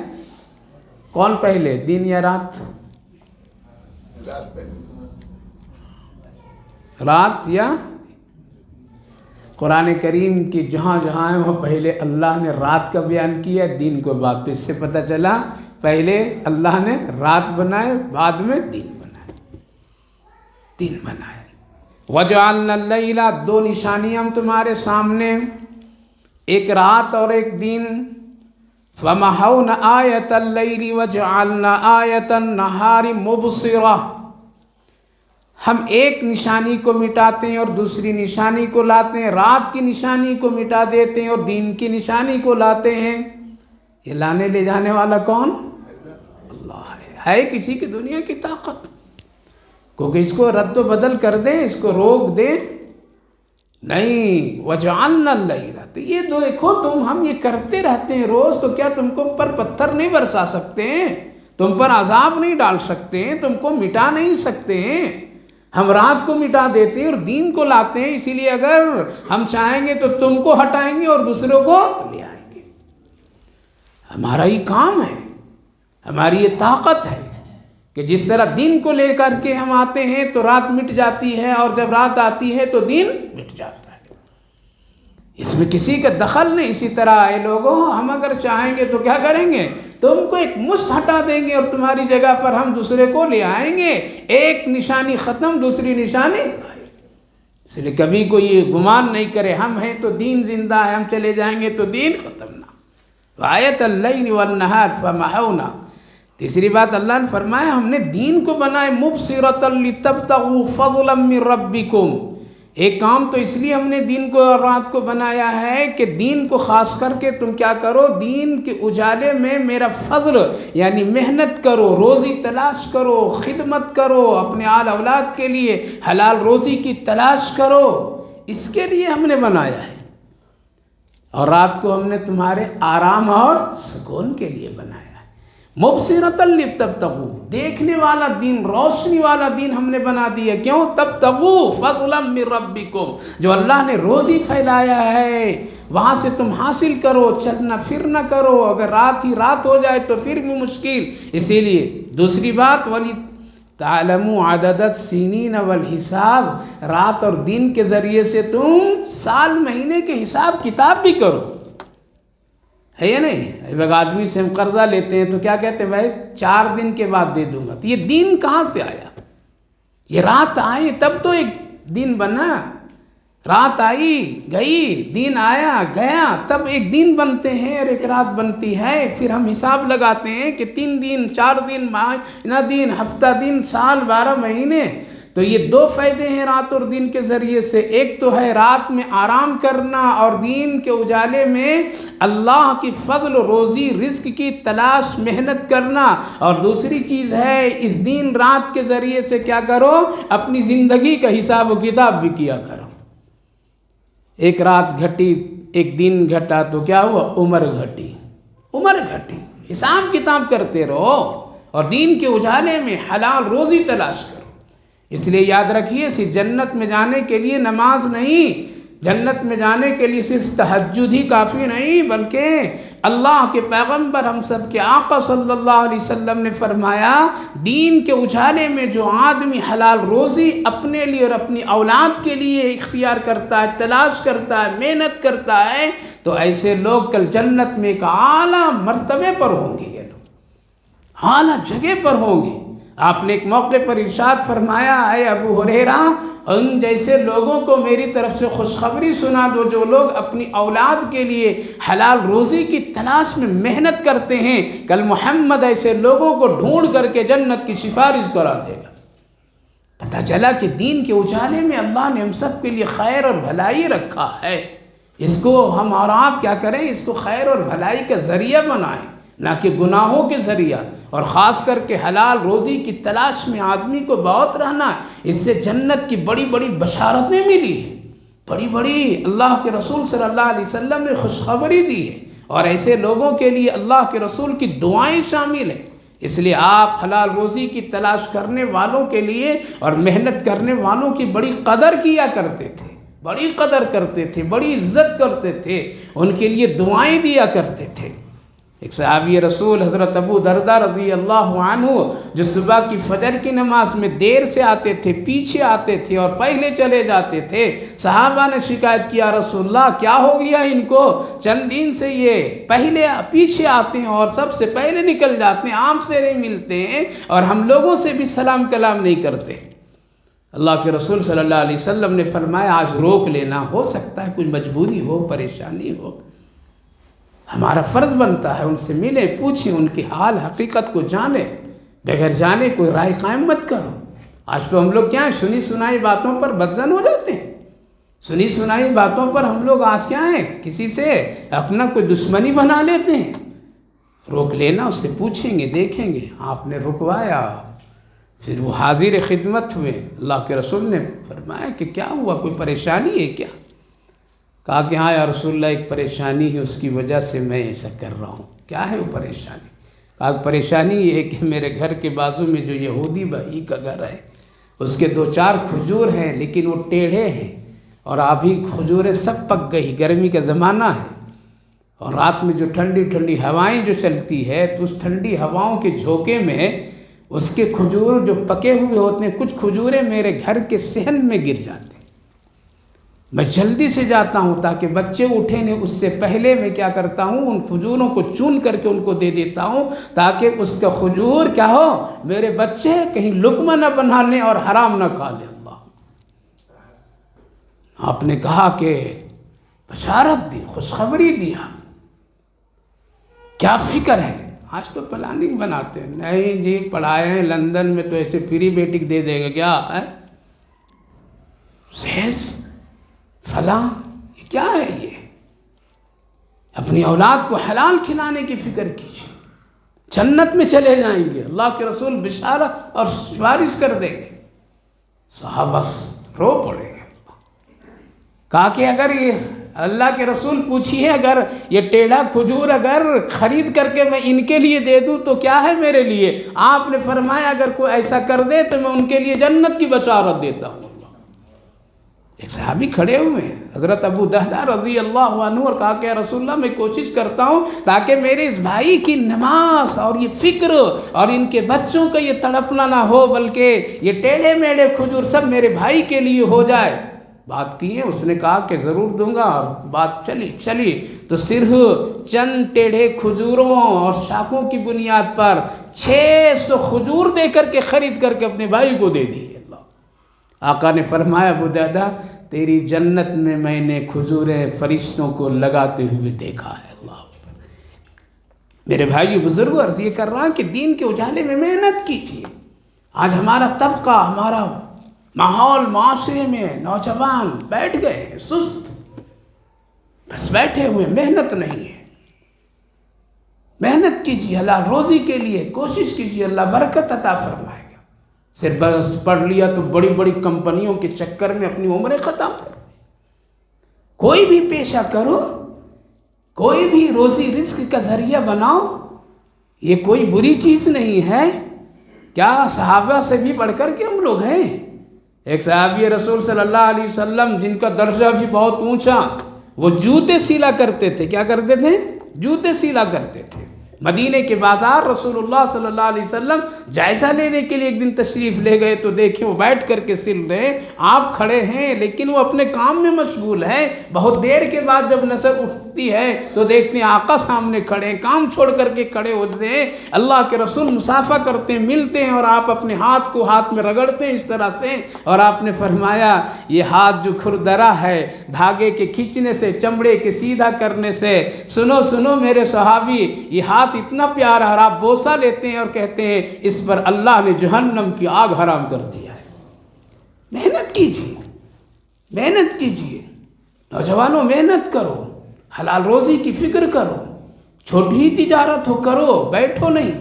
کون پہلے، دن یا رات؟ رات یا قرآن کریم کی جہاں جہاں ہے وہ پہلے اللہ نے رات کا بیان کیا، دن کو بعد۔ تو اس سے پتہ چلا پہلے اللہ نے رات بنائے، بعد میں دن بنائے۔ وَجَعَلْنَا اللَّيْلَ، دو نشانیاں ہم تمہارے سامنے، ایک رات اور ایک دن۔ فَمَحَوْنَا آیَةَ اللَّيْلِ وَجَعَلْنَا آیَةَ النَّهَارِ مُبْصِرَةً، ہم ایک نشانی کو مٹاتے ہیں اور دوسری نشانی کو لاتے ہیں، رات کی نشانی کو مٹا دیتے ہیں اور دن کی نشانی کو لاتے ہیں۔ یہ لانے لے جانے والا کون؟ اللہ ہے کسی کی دنیا کی طاقت؟ کیونکہ اس کو رد و بدل کر دیں، اس کو روک دیں؟ نہیں۔ وَجَعَلْنَا اللَّيْلَ، تو یہ دیکھو ہم یہ کرتے رہتے ہیں روز، تو کیا تم کو پر پتھر نہیں برسا سکتے ہیں؟ تم پر عذاب نہیں ڈال سکتے ہیں؟ تم کو مٹا نہیں سکتے ہیں؟ ہم رات کو مٹا دیتے ہیں اور دین کو لاتے ہیں، اسی لیے اگر ہم چاہیں گے تو تم کو ہٹائیں گے اور دوسروں کو لے آئیں گے۔ ہمارا یہ کام ہے، ہماری یہ طاقت ہے کہ جس طرح دن کو لے کر کے ہم آتے ہیں تو رات مٹ جاتی ہے، اور جب رات آتی ہے تو دن مٹ جاتا ہے، اس میں کسی کا دخل نہیں۔ اسی طرح اے لوگوں، ہم اگر چاہیں گے تو کیا کریں گے؟ تم کو ایک مشت ہٹا دیں گے اور تمہاری جگہ پر ہم دوسرے کو لے آئیں گے۔ ایک نشانی ختم، دوسری نشانی آئے۔ اس لیے کبھی کوئی گمان نہیں کرے ہم ہیں تو دین زندہ ہے، ہم چلے جائیں گے تو دین ختم نہ۔ وآیۃ اللیل والنہار فمحونا، تیسری بات اللہ نے فرمایا ہم نے دین کو بنائے مبصرۃ لتبتغوا فضلا من ربکم۔ ایک کام تو اس لیے ہم نے دین کو اور رات کو بنایا ہے کہ دین کو خاص کر کے تم کیا کرو، دین کے اجالے میں میرا فضل یعنی محنت کرو، روزی تلاش کرو، خدمت کرو، اپنے آل اولاد کے لیے حلال روزی کی تلاش کرو، اس کے لیے ہم نے بنایا ہے۔ اور رات کو ہم نے تمہارے آرام اور سکون کے لیے بنایا ہے۔ مبصرۃ لتبتغوا، دیکھنے والا دین، روشنی والا دین ہم نے بنا دیا۔ کیوں؟ تبتغوا فضلا من ربکم، جو اللہ نے روزی پھیلایا ہے وہاں سے تم حاصل کرو، چلنا پھرنا کرو۔ اگر رات ہی رات ہو جائے تو پھر بھی مشکل۔ اسی لیے دوسری بات ولی تعلموا عدد السنین والحساب، رات اور دن کے ذریعے سے تم سال مہینے کے حساب کتاب بھی کرو، ہے یا نہیں؟ ایک آدمی سے ہم قرضہ لیتے ہیں تو کیا کہتے ہیں؟ بھائی 4 دن کے بعد دے دوں گا۔ تو یہ دن کہاں سے آیا؟ یہ رات آئی تب تو ایک دن بنا، رات آئی گئی، دن آیا گیا، تب ایک دن بنتے ہیں اور ایک رات بنتی ہے۔ پھر ہم حساب لگاتے ہیں کہ 3 دن، 4 دن، مہینہ دن، ہفتہ دن، سال، 12 مہینے۔ تو یہ 2 فائدے ہیں رات اور دن کے ذریعے سے۔ ایک تو ہے رات میں آرام کرنا اور دن کے اجالے میں اللہ کی فضل و روزی رزق کی تلاش محنت کرنا، اور دوسری چیز ہے اس دن رات کے ذریعے سے کیا کرو؟ اپنی زندگی کا حساب و کتاب بھی کیا کرو۔ ایک رات گھٹی، ایک دن گھٹا تو کیا ہوا؟ عمر گھٹی، عمر گھٹی۔ حساب کتاب کرتے رہو اور دین کے اجالے میں حلال روزی تلاش کرو۔ اس لیے یاد رکھیے صرف جنت میں جانے کے لیے نماز نہیں، جنت میں جانے کے لیے صرف تہجد ہی کافی نہیں، بلکہ اللہ کے پیغمبر ہم سب کے آقا صلی اللہ علیہ وسلم نے فرمایا دین کے اجالے میں جو آدمی حلال روزی اپنے لیے اور اپنی اولاد کے لیے اختیار کرتا ہے، تلاش کرتا ہے، محنت کرتا ہے، تو ایسے لوگ کل جنت میں ایک اعلیٰ مرتبے پر ہوں گے، یہ لوگ اعلیٰ جگہ پر ہوں گے۔ آپ نے ایک موقع پر ارشاد فرمایا، اے ابو ہریرہ ان جیسے لوگوں کو میری طرف سے خوشخبری سنا دو جو لوگ اپنی اولاد کے لیے حلال روزی کی تلاش میں محنت کرتے ہیں، کل محمد ایسے لوگوں کو ڈھونڈ کر کے جنت کی سفارش کرا دے گا۔ پتہ چلا کہ دین کے اجالے میں اللہ نے ہم سب کے لیے خیر اور بھلائی رکھا ہے، اس کو ہم اور آپ کیا کریں؟ اس کو خیر اور بھلائی کا ذریعہ بنائیں، نہ کہ گناہوں کے ذریعہ۔ اور خاص کر کے حلال روزی کی تلاش میں آدمی کو بہت رہنا، اس سے جنت کی بڑی بڑی بشارتیں ملی ہیں، بڑی بڑی اللہ کے رسول صلی اللہ علیہ وسلم نے خوشخبری دی ہے، اور ایسے لوگوں کے لیے اللہ کے رسول کی دعائیں شامل ہیں۔ اس لیے آپ حلال روزی کی تلاش کرنے والوں کے لیے اور محنت کرنے والوں کی بڑی قدر کیا کرتے تھے، بڑی قدر کرتے تھے، بڑی عزت کرتے تھے، ان کے لیے دعائیں دیا کرتے تھے۔ ایک صحابی رسول حضرت ابو دردہ رضی اللہ عنہ جو صبح کی فجر کی نماز میں دیر سے آتے تھے، پیچھے آتے تھے اور پہلے چلے جاتے تھے، صحابہ نے شکایت کیا رسول اللہ کیا ہو گیا ان کو؟ چند دن سے یہ پہلے پیچھے آتے ہیں اور سب سے پہلے نکل جاتے ہیں، آپ سے نہیں ملتے ہیں اور ہم لوگوں سے بھی سلام کلام نہیں کرتے۔ اللہ کے رسول صلی اللہ علیہ وسلم نے فرمایا آج روک لینا، ہو سکتا ہے کوئی مجبوری ہو، پریشانی ہو، ہمارا فرض بنتا ہے ان سے ملیں، پوچھیں، ان کی حال حقیقت کو جانیں، بغیر جانے کوئی رائے قائم مت کرو۔ آج تو ہم لوگ کیا ہیں، سنی سنائی باتوں پر بدزن ہو جاتے ہیں، سنی سنائی باتوں پر ہم لوگ آج کیا ہیں، کسی سے اپنا کوئی دشمنی بنا لیتے ہیں۔ روک لینا، اس سے پوچھیں گے، دیکھیں گے، آپ نے رکوایا، پھر وہ حاضر خدمت ہوئے، اللہ کے رسول نے فرمایا کہ کیا ہوا، کوئی پریشانی ہے کیا؟ کہا کہ ہاں یا رسول اللہ ایک پریشانی ہے، اس کی وجہ سے میں ایسا کر رہا ہوں۔ کیا ہے وہ پریشانی؟ کہا کہ پریشانی یہ ہے کہ میرے گھر کے بازو میں جو یہودی بھائی کا گھر ہے اس کے 2-4 کھجور ہیں، لیکن وہ ٹیڑھے ہیں اور ابھی کھجوریں سب پک گئی، گرمی کا زمانہ ہے، اور رات میں جو ٹھنڈی ٹھنڈی ہوائیں جو چلتی ہے تو اس ٹھنڈی ہواؤں کے جھونکے میں اس کے کھجور جو پکے ہوئے ہوتے ہیں، کچھ کھجوریں میرے گھر کے صحن میں گر جاتے ہیں۔ میں جلدی سے جاتا ہوں تاکہ بچے اٹھیں نہیں، اس سے پہلے میں کیا کرتا ہوں ان کھجوروں کو چون کر کے ان کو دے دیتا ہوں تاکہ اس کا کھجور کیا ہو، میرے بچے کہیں لقمہ نہ بنا لیں اور حرام نہ کھا لیں۔ اللہ، آپ نے کہا کہ بشارت دی، خوشخبری دیا، کیا فکر ہے؟ آج تو پلاننگ بناتے ہیں، نہیں جی پڑھائے ہیں لندن میں تو ایسے فری بیٹک دے دے گا کیا ہے، سیس فلاں، یہ کیا ہے یہ؟ اپنی اولاد کو حلال کھلانے کی فکر کیجیے، جنت میں چلے جائیں گے، اللہ کے رسول بشارت اور سفارش کر دیں گے۔ صحابہ رو پڑے گے، کہا کہ اگر یہ اللہ کے رسول پوچھیے اگر یہ ٹیڑھا کھجور اگر خرید کر کے میں ان کے لیے دے دوں تو کیا ہے میرے لیے؟ آپ نے فرمایا اگر کوئی ایسا کر دے تو میں ان کے لیے جنت کی بشارت دیتا ہوں۔ ایک صحابی کھڑے ہوئے ہیں حضرت ابو دہدہ رضی اللہ عنہ، اور کہا کہ یا رسول اللہ میں کوشش کرتا ہوں تاکہ میرے اس بھائی کی نماز اور یہ فکر اور ان کے بچوں کا یہ تڑپنا نہ ہو، بلکہ یہ ٹیڑھے میڑھے کھجور سب میرے بھائی کے لیے ہو جائے۔ بات کی ہے، اس نے کہا کہ ضرور دوں گا، اور بات چلی تو صرف چند ٹیڑھے کھجوروں اور شاخوں کی بنیاد پر 600 کھجور دے کر کے خرید کر کے اپنے بھائی کو دے دی۔ آقا نے فرمایا ابو دہدہ تیری جنت میں نے کھجوریں فرشتوں کو لگاتے ہوئے دیکھا ہے۔ اللہ میرے بھائی بزرگوں، عرض یہ کر رہا کہ دین کے اجالے میں محنت کیجیے۔ آج ہمارا طبقہ، ہمارا ماحول معاشرے میں نوجوان بیٹھ گئے ہیں سست، بس بیٹھے ہوئے، محنت نہیں ہے۔ محنت کیجیے، حلال روزی کے لیے کوشش کیجیے، اللہ برکت عطا فرمائے گا۔ صرف بس پڑھ لیا تو بڑی بڑی کمپنیوں کے چکر میں اپنی عمریں ختم کر دی۔ کوئی بھی پیشہ کرو، کوئی بھی روزی رزق کا ذریعہ بناؤ، یہ کوئی بری چیز نہیں ہے۔ کیا صحابہ سے بھی بڑھ کر کے ہم لوگ ہیں؟ ایک صحابی رسول صلی اللہ علیہ وسلم جن کا درجہ بھی بہت اونچا، وہ جوتے سیلا کرتے تھے۔ کیا کرتے تھے؟ جوتے سیلا کرتے تھے۔ مدینے کے بازار رسول اللہ صلی اللہ علیہ وسلم جائزہ لینے کے لیے ایک دن تشریف لے گئے تو دیکھیں وہ بیٹھ کر کے سل رہے ہیں، آپ کھڑے ہیں لیکن وہ اپنے کام میں مشغول ہیں۔ بہت دیر کے بعد جب نظر اٹھتی ہے تو دیکھتے ہیں آقا سامنے کھڑے ہیں، کام چھوڑ کر کے کھڑے ہوتے ہیں، اللہ کے رسول مصافحہ کرتے ہیں، ملتے ہیں، اور آپ اپنے ہاتھ کو ہاتھ میں رگڑتے ہیں اس طرح سے، اور آپ نے فرمایا یہ ہاتھ جو کھردرا ہے دھاگے کے کھینچنے سے، چمڑے کے سیدھا کرنے سے، سنو میرے صحابی، یہ ہاتھ اتنا پیارا ہے، اور آپ بوسہ لیتے ہیں اور کہتے ہیں اس پر اللہ نے جہنم کی آگ حرام کر دیا ہے۔ محنت کیجیے، محنت کیجیے نوجوانوں، محنت کرو، حلال روزی کی فکر کرو، چھوٹی ہی تجارت ہو کرو، بیٹھو نہیں،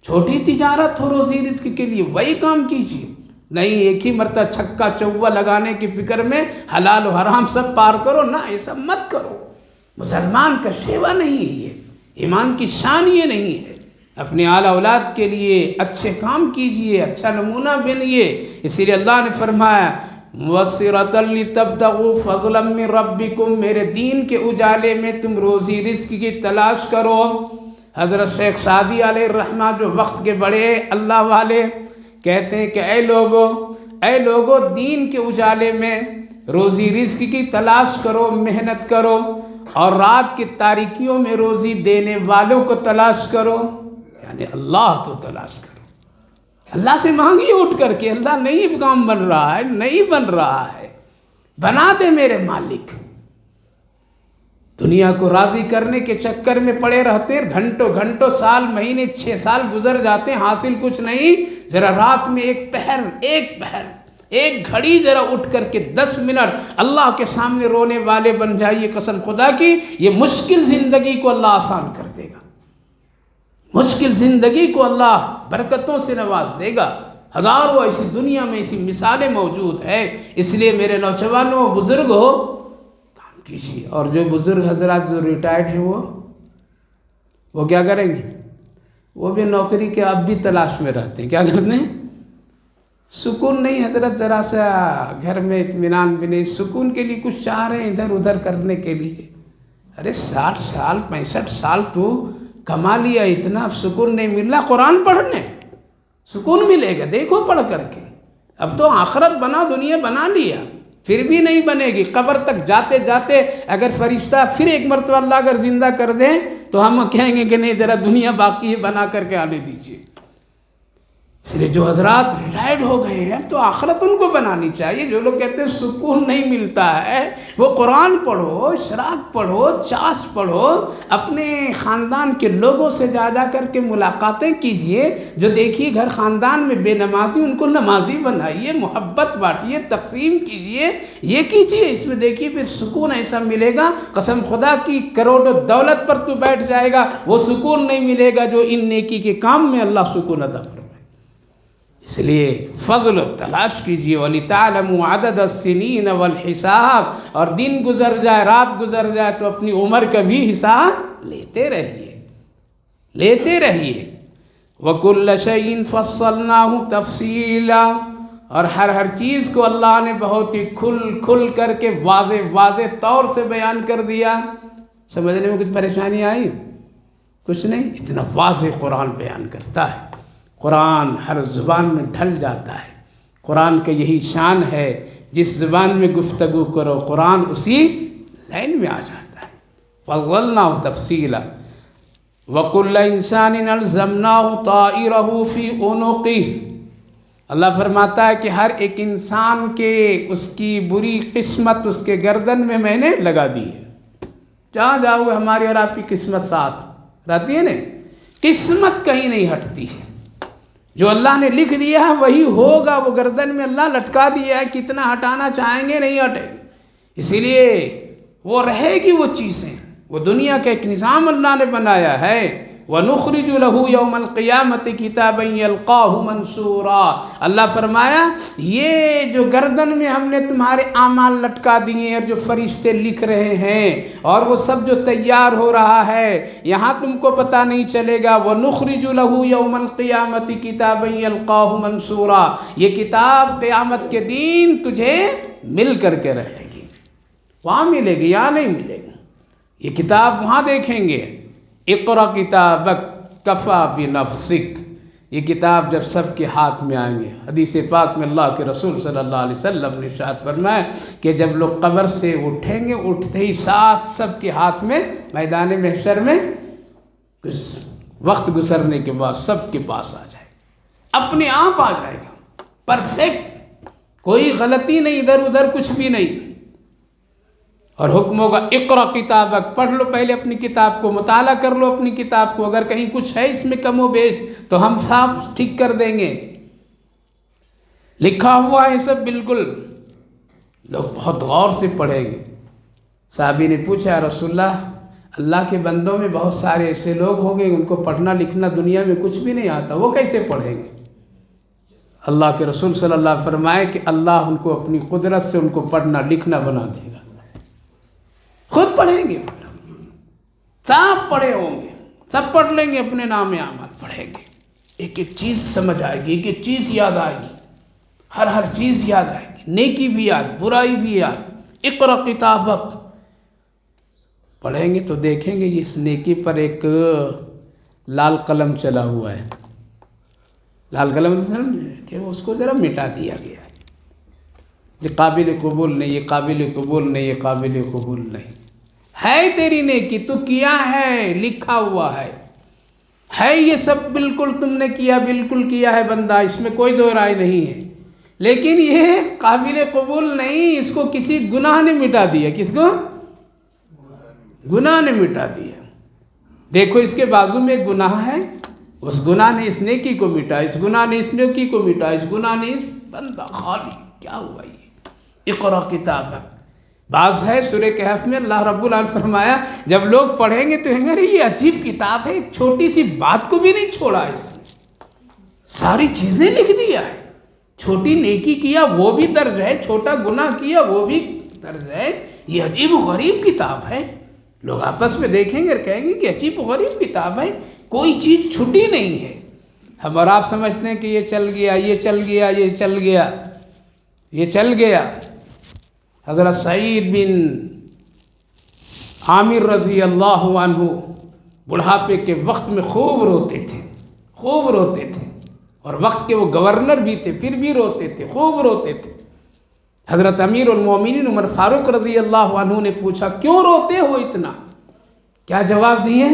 چھوٹی تجارت ہو روزی رزق کے لیے وہی کام کیجیے، نہیں ایک ہی مرتبہ چھکا چوہ لگانے کی فکر میں حلال و حرام سب پار کرو، نہ یہ سب مت کرو۔ مسلمان کا شیوا نہیں ہے یہ، ایمان کی شان یہ نہیں ہے۔ اپنے اعلی اولاد کے لیے اچھے کام کیجئے، اچھا نمونہ بنیے۔ اسی لیے اللہ نے فرمایا مُبَصِّرَةً لِتَبْتَغُوا فَضْلًا مِّن رَبِّكُمْ، میرے دین کے اجالے میں تم روزی رزق کی تلاش کرو۔ حضرت شیخ سعدی علیہ الرحمہ جو وقت کے بڑے اللہ والے کہتے ہیں کہ اے لوگو دین کے اجالے میں روزی رزق کی تلاش کرو، محنت کرو، اور رات کی تاریکیوں میں روزی دینے والوں کو تلاش کرو، یعنی اللہ کو تلاش کرو۔ اللہ سے مانگی اٹھ کر کے، اللہ نہیں کام بن رہا ہے، نہیں بن رہا ہے، بنا دے میرے مالک۔ دنیا کو راضی کرنے کے چکر میں پڑے رہتے ہیں، گھنٹوں سال مہینے 6 سال گزر جاتے ہیں، حاصل کچھ نہیں۔ ذرا رات میں ایک پہر ایک گھڑی ذرا اٹھ کر کے 10 منٹ اللہ کے سامنے رونے والے بن جائیے، قسم خدا کی یہ مشکل زندگی کو اللہ آسان کر دے گا، مشکل زندگی کو اللہ برکتوں سے نواز دے گا۔ ہزاروں ایسی دنیا میں ایسی مثالیں موجود ہیں۔ اس لیے میرے نوجوانوں بزرگ ہو کام کیجیے، اور جو بزرگ حضرات جو ریٹائرڈ ہیں وہ کیا کریں گے؟ وہ بھی نوکری کے اب بھی تلاش میں رہتے ہیں۔ کیا کرتے ہیں؟ سکون نہیں حضرت، ذرا سا گھر میں اطمینان بھی نہیں، سکون کے لیے کچھ چاہ رہے ہیں ادھر ادھر کرنے کے لیے۔ ارے 60 سال 65 سال تو کما لیا، اتنا سکون نہیں مل رہا۔ قرآن پڑھنے سکون ملے گا، دیکھو پڑھ کر کے۔ اب تو آخرت بنا، دنیا بنا لیا، پھر بھی نہیں بنے گی۔ قبر تک جاتے جاتے اگر فرشتہ پھر ایک مرتبہ اللہ اگر زندہ کر دیں تو ہم کہیں گے کہ نہیں ذرا دنیا باقی ہے، بنا کر کے آنے دیجیے۔ اس لیے جو حضرات ریٹائرڈ ہو گئے ہیں تو آخرت ان کو بنانی چاہیے. جو لوگ کہتے ہیں سکون نہیں ملتا ہے، وہ قرآن پڑھو، اشراق پڑھو، چاش پڑھو، اپنے خاندان کے لوگوں سے جا کر کے ملاقاتیں کیجئے. جو دیکھیے گھر خاندان میں بے نمازی، ان کو نمازی بنائیے، محبت بانٹیے، تقسیم کیجئے، یہ کیجئے. اس میں دیکھیے پھر سکون ایسا ملے گا، قسم خدا کی کروڑوں دولت پر تو بیٹھ جائے گا، وہ سکون نہیں ملے گا جو ان نیکی کے کام میں اللہ سکون عطا فرمائے. اس لیے فضل تلاش کیجئے. وَلِتَعْلَمُوا عَدَدَ السِّنِينَ وَالْحِسَابِ، اور دن گزر جائے، رات گزر جائے تو اپنی عمر کا بھی حساب لیتے رہیے. وَكُلَّ شَيْءٍ فَصَّلْنَاهُ تَفْصِيلًا، اور ہر چیز کو اللہ نے بہت ہی کھل کر کے واضح طور سے بیان کر دیا. سمجھنے میں کچھ پریشانی آئی؟ کچھ نہیں. اتنا واضح قرآن بیان کرتا ہے. قرآن ہر زبان میں ڈھل جاتا ہے. قرآن کا یہی شان ہے، جس زبان میں گفتگو کرو قرآن اسی لائن میں آ جاتا ہے. فَصَّلْنَاهُ تَفْصِيلًا وَكُلَّ إِنسَانٍ أَلْزَمْنَاهُ طَائِرَهُ فِي عُنُقِهِ. اللہ فرماتا ہے کہ ہر ایک انسان کے اس کی بری قسمت اس کے گردن میں نے لگا دی ہے. جہاں جاؤ ہماری اور آپ کی قسمت ساتھ رہتی ہے نا، قسمت کہیں نہیں ہٹتی ہے. جو اللہ نے لکھ دیا ہے وہی ہوگا، وہ گردن میں اللہ لٹکا دیا ہے، کتنا ہٹانا چاہیں گے نہیں ہٹے. اسی لیے وہ رہے گی وہ چیزیں. وہ دنیا کا ایک نظام اللہ نے بنایا ہے. وَنُخْرِجُ لَهُ يَوْمَ الْقِيَامَةِ كِتَابًا يَلْقَاهُ مَنْشُورًا. اللہ فرمایا یہ جو گردن میں ہم نے تمہارے اعمال لٹکا دیے اور جو فرشتے لکھ رہے ہیں اور وہ سب جو تیار ہو رہا ہے، یہاں تم کو پتہ نہیں چلے گا. وَنُخْرِجُ لَهُ يَوْمَ الْقِيَامَةِ كِتَابًا يَلْقَاهُ مَنْشُورًا. یہ کتاب قیامت کے دن تجھے مل کر کے رہے گی. وہاں ملے گی، یہاں نہیں ملے گی. یہ کتاب وہاں دیکھیں گے. اقرأ کتابک کفا بنفسک. یہ کتاب جب سب کے ہاتھ میں آئیں گے. حدیث پاک میں اللہ کے رسول صلی اللہ علیہ وسلم نے ارشاد فرمایا کہ جب لوگ قبر سے اٹھیں گے، اٹھتے ہی ساتھ سب کے ہاتھ میں میدان محشر میں کچھ وقت گزرنے کے بعد سب کے پاس آ جائے گا، اپنے آپ آ جائے گا، پرفیکٹ، کوئی غلطی نہیں، ادھر ادھر کچھ بھی نہیں. اور حکم ہوگا اقرأ کتابک، پڑھ لو پہلے اپنی کتاب کو، مطالعہ کر لو اپنی کتاب کو. اگر کہیں کچھ ہے اس میں کم و بیش تو ہم صاف ٹھیک کر دیں گے. لکھا ہوا ہے سب بالکل. لوگ بہت غور سے پڑھیں گے. صحابی نے پوچھا یا رسول اللہ کے بندوں میں بہت سارے ایسے لوگ ہوں گے ان کو پڑھنا لکھنا دنیا میں کچھ بھی نہیں آتا، وہ کیسے پڑھیں گے؟ اللہ کے رسول صلی اللہ علیہ وسلم فرمائے کہ اللہ ان کو اپنی قدرت سے ان کو پڑھنا لکھنا بنا دے گا. خود پڑھیں گے، سب پڑھے ہوں گے، سب پڑھ لیں گے، اپنے نام اعمال پڑھیں گے. ایک ایک چیز سمجھ آئے گی، ایک ایک چیز یاد آئے گی، ہر چیز یاد آئے گی، نیکی بھی یاد، برائی بھی یاد. اقرأ کتابک پڑھیں گے تو دیکھیں گے اس نیکی پر ایک لال قلم چلا ہوا ہے. لال قلم کہ اس کو ذرا مٹا دیا گیا ہے. یہ قابل قبول نہیں، یہ قابل قبول نہیں، یہ قابل قبول نہیں. ہے تیری نیکی، تو کیا ہے، لکھا ہوا ہے یہ سب بالکل تم نے کیا، بالکل کیا ہے بندہ، اس میں کوئی دو رائے نہیں ہے. لیکن یہ قابل قبول نہیں، اس کو کسی گناہ نے مٹا دیا. کس کو؟ گناہ نے مٹا دیا. دیکھو اس کے بازو میں ایک گناہ ہے، اس گناہ نے اس نیکی کو مٹا، اس گناہ نے اس نیکی کو مٹا، اس گناہ نے اس بندہ خالی. کیا ہوا یہ؟ اقرأ کتابک. بعض ہے سورہ کہف میں اللہ رب العالمین فرمایا جب لوگ پڑھیں گے تو کہیں گے یہ عجیب کتاب ہے، ایک چھوٹی سی بات کو بھی نہیں چھوڑا ہے، اس میں ساری چیزیں لکھ دیا ہے. چھوٹی نیکی کیا وہ بھی درج ہے، چھوٹا گناہ کیا وہ بھی درج ہے. یہ عجیب و غریب کتاب ہے. لوگ آپس میں دیکھیں گے اور کہیں گے کہ عجیب و غریب کتاب ہے، کوئی چیز چھٹی نہیں ہے. ہم اور آپ سمجھتے ہیں کہ یہ چل گیا، یہ چل گیا، یہ چل گیا، یہ چل گیا. حضرت سعید بن عامر رضی اللہ عنہ بڑھاپے کے وقت میں خوب روتے تھے، خوب روتے تھے، اور وقت کے وہ گورنر بھی تھے پھر بھی روتے تھے، خوب روتے تھے. حضرت امیر المومنین عمر فاروق رضی اللہ عنہ نے پوچھا کیوں روتے ہو اتنا؟ کیا جواب دیے؟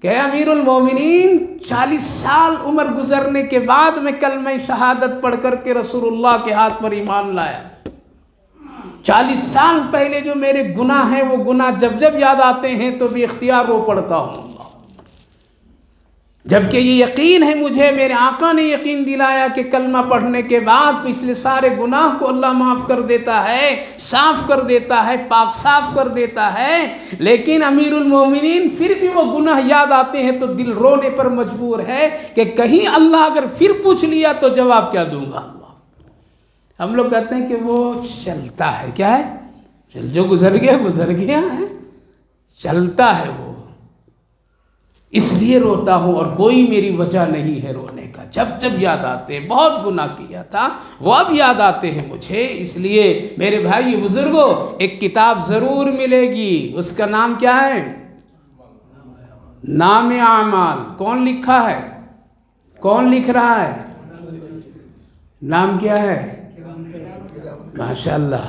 کہ امیر المومنین 40 سال عمر گزرنے کے بعد میں کلمہ شہادت پڑھ کر کے رسول اللہ کے ہاتھ پر ایمان لایا۔ 40 سال پہلے جو میرے گناہ ہیں وہ گناہ جب جب یاد آتے ہیں تو بھی اختیار رو پڑتا ہوں، جبکہ یہ یقین ہے مجھے، میرے آقا نے یقین دلایا کہ کلمہ پڑھنے کے بعد پچھلے سارے گناہ کو اللہ معاف کر دیتا ہے، صاف کر دیتا ہے، پاک صاف کر دیتا ہے۔ لیکن امیر المومنین پھر بھی وہ گناہ یاد آتے ہیں تو دل رونے پر مجبور ہے کہ کہیں اللہ اگر پھر پوچھ لیا تو جواب کیا دوں گا۔ ہم لوگ کہتے ہیں کہ وہ چلتا ہے، کیا ہے؟ جو گزر گیا ہے، چلتا ہے وہ، اس لیے روتا ہوں اور کوئی میری وجہ نہیں ہے رونے کا۔ جب جب یاد آتے ہیں، بہت گناہ کیا تھا وہ اب یاد آتے ہیں مجھے، اس لیے میرے بھائی بزرگوں ایک کتاب ضرور ملے گی، اس کا نام کیا ہے؟ نام اعمال۔ کون لکھا ہے؟ کون لکھ رہا ہے؟ نام کیا ہے؟ ماشاءاللہ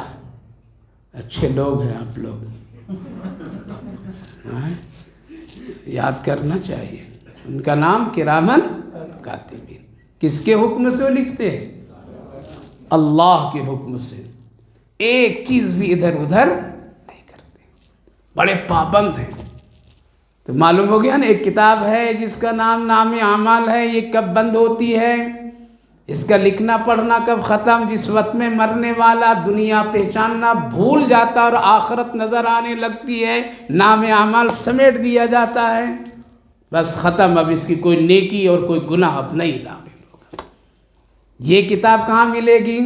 اچھے لوگ ہیں آپ لوگ، یاد کرنا چاہیے۔ ان کا نام کرامن کاتبین۔ کس کے حکم سے وہ لکھتے ہیں؟ اللہ کے حکم سے، ایک چیز بھی ادھر ادھر نہیں کرتے، بڑے پابند ہیں۔ تو معلوم ہو گیا نا، ایک کتاب ہے جس کا نام اعمال ہے، یہ کب بند ہوتی ہے؟ اس کا لکھنا پڑھنا کب ختم؟ جس وقت میں مرنے والا دنیا پہچاننا بھول جاتا اور آخرت نظر آنے لگتی ہے، نام اعمال سمیٹ دیا جاتا ہے، بس ختم۔ اب اس کی کوئی نیکی اور کوئی گناہ اب نہیں داخل ہوگا۔ یہ کتاب کہاں ملے گی؟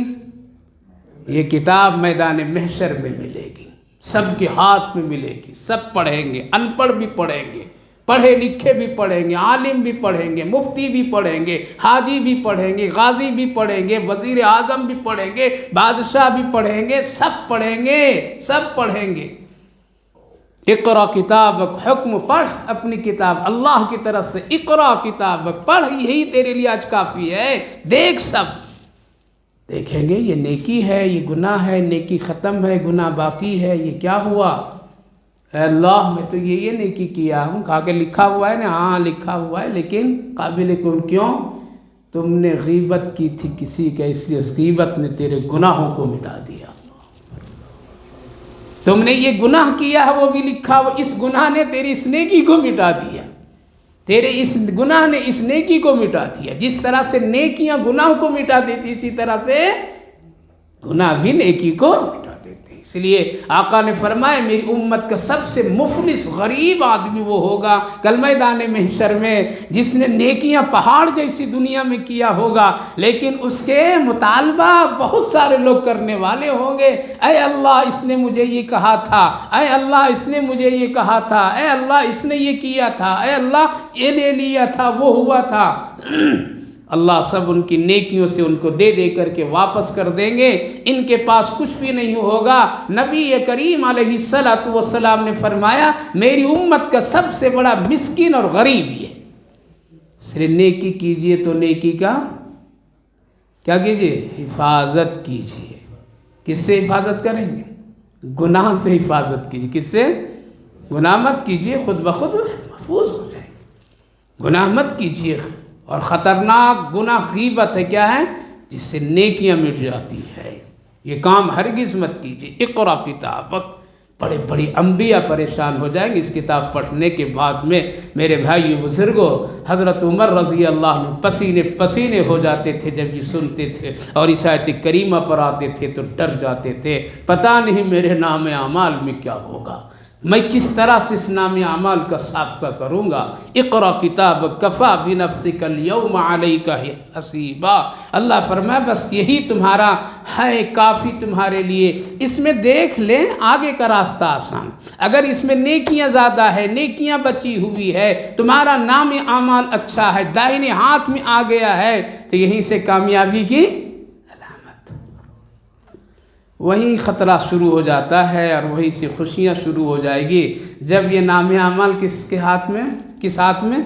یہ کتاب میدان محشر میں ملے گی، سب کے ہاتھ میں ملے گی، سب پڑھیں گے، ان پڑھ بھی پڑھیں گے، پڑھے لکھے بھی پڑھیں گے، عالم بھی پڑھیں گے، مفتی بھی پڑھیں گے، حاجی بھی پڑھیں گے، غازی بھی پڑھیں گے، وزیر اعظم بھی پڑھیں گے، بادشاہ بھی پڑھیں گے، سب پڑھیں گے، سب پڑھیں گے۔ اقرا کتابک، حکم پڑھ اپنی کتاب اللہ کی طرف سے، اقرا کتابک، پڑھ، یہی تیرے لیے آج کافی ہے۔ دیکھ، سب دیکھیں گے، یہ نیکی ہے، یہ گناہ ہے، نیکی ختم ہے، گناہ باقی ہے، یہ کیا ہوا؟ اے اللہ میں تو یہ نیکی کیا ہوں، کہا کہ لکھا ہوا ہے نا؟ ہاں لکھا ہوا ہے، لیکن قابل کیوں؟ تم نے غیبت کی تھی کسی کا، اس لیے اس غیبت نے تیرے گناہوں کو مٹا دیا۔ تم نے یہ گناہ کیا ہے وہ بھی لکھا ہوا، اس گناہ نے تیری اس نیکی کو مٹا دیا، تیرے اس گناہ نے اس نیکی کو مٹا دیا۔ جس طرح سے نیکیاں گناہ کو مٹا دیتی، اسی طرح سے گناہ بھی نیکی کو مٹا دیتے ہیں۔ اس لیے آقا نے فرمایا میری امت کا سب سے مفلس غریب آدمی وہ ہوگا کل میدان محشر میں جس نے نیکیاں پہاڑ جیسی دنیا میں کیا ہوگا، لیکن اس کے مطالبہ بہت سارے لوگ کرنے والے ہوں گے۔ اے اللہ اس نے مجھے یہ کہا تھا، اے اللہ اس نے مجھے یہ کہا تھا، اے اللہ اس نے یہ کیا تھا، اے اللہ یہ لے لیا تھا، وہ ہوا تھا۔ اللہ سب ان کی نیکیوں سے ان کو دے دے کر کے واپس کر دیں گے، ان کے پاس کچھ بھی نہیں ہوگا۔ نبی کریم علیہ السلام نے فرمایا میری امت کا سب سے بڑا مسکین اور غریب یہ، صرف نیکی کیجئے تو نیکی کا کیا کیجئے؟ حفاظت کیجئے۔ کس سے حفاظت کریں گے؟ گناہ سے حفاظت کیجئے۔ کس سے؟ گناہ مت کیجئے، خود بخود محفوظ ہو جائیں گے۔ گناہ مت کیجئے، اور خطرناک گناہ غیبت ہے، کیا ہے؟ جس سے نیکیاں مٹ جاتی ہے۔ یہ کام ہرگز مت کیجیے۔ اقرا کتابک، بڑے بڑی انبیاء پریشان ہو جائیں گے اس کتاب پڑھنے کے بعد میں۔ میرے بھائی بزرگوں، حضرت عمر رضی اللہ عنہ پسینے پسینے ہو جاتے تھے جب یہ سنتے تھے، اور اس آیت کریمہ پر آتے تھے تو ڈر جاتے تھے، پتہ نہیں میرے نام اعمال میں کیا ہوگا، میں کس طرح سے اس نام اعمال کا سابقہ کروں گا۔ اقرا کتابک کفا بنفسک اليوم علیک حسیبا، اللہ فرمایا بس یہی تمہارا ہے کافی تمہارے لیے، اس میں دیکھ لیں آگے کا راستہ آسان۔ اگر اس میں نیکیاں زیادہ ہے، نیکیاں بچی ہوئی ہے، تمہارا نام اعمال اچھا ہے، دائیں ہاتھ میں آ گیا ہے، تو یہیں سے کامیابی کی وہیں خطرہ شروع ہو جاتا ہے، اور وہیں سے خوشیاں شروع ہو جائے گی جب یہ نام اعمال کس کے ہاتھ میں، کس ہاتھ میں؟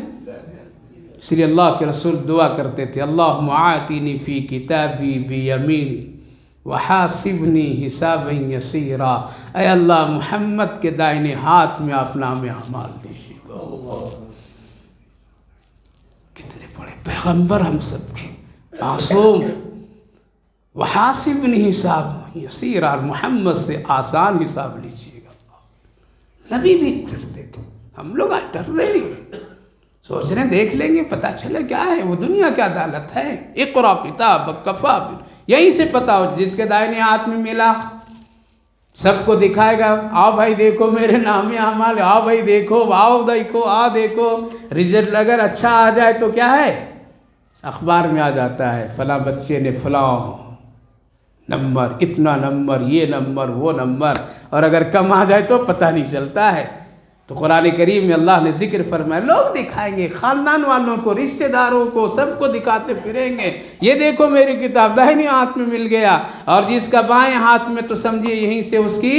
اس لیے اللہ کے رسول دعا کرتے تھے اللہم آتنی فی کتابی بیمینی وحاسبنی حسابا یسیرا، اے اللہ محمد کے دائنے ہاتھ میں آپ نام اعمال دیجیے گا۔ کتنے بڑے پیغمبر ہم سب کے، معصوم، وحاسبنی حساب یسیر، اور محمد سے آسان حساب لیجیے گا۔ نبی بھی ڈرتے تھے، ہم لوگ آج ڈر رہے ہیں، سوچ رہے ہیں دیکھ لیں گے پتہ چلے کیا ہے وہ دنیا کی عدالت ہے۔ اقرا کتابک کفی، یہیں سے پتہ ہو، جس کے دائنے ہاتھ میں ملا سب کو دکھائے گا، آؤ بھائی دیکھو میرے نام اعمال، آؤ بھائی دیکھو، آؤ دیکھو، دیکھو۔ رزلٹ اگر اچھا آ جائے تو کیا ہے، اخبار میں آ جاتا ہے فلاں بچے نے فلاں نمبر، اتنا نمبر، یہ نمبر، وہ نمبر، اور اگر کم آ جائے تو پتہ نہیں چلتا ہے۔ تو قرآن کریم میں اللہ نے ذکر فرمایا، لوگ دکھائیں گے، خاندان والوں کو، رشتہ داروں کو، سب کو دکھاتے پھریں گے، یہ دیکھو میری کتاب داہنے ہاتھ میں مل گیا، اور جس کا بائیں ہاتھ میں تو سمجھیے یہیں سے اس کی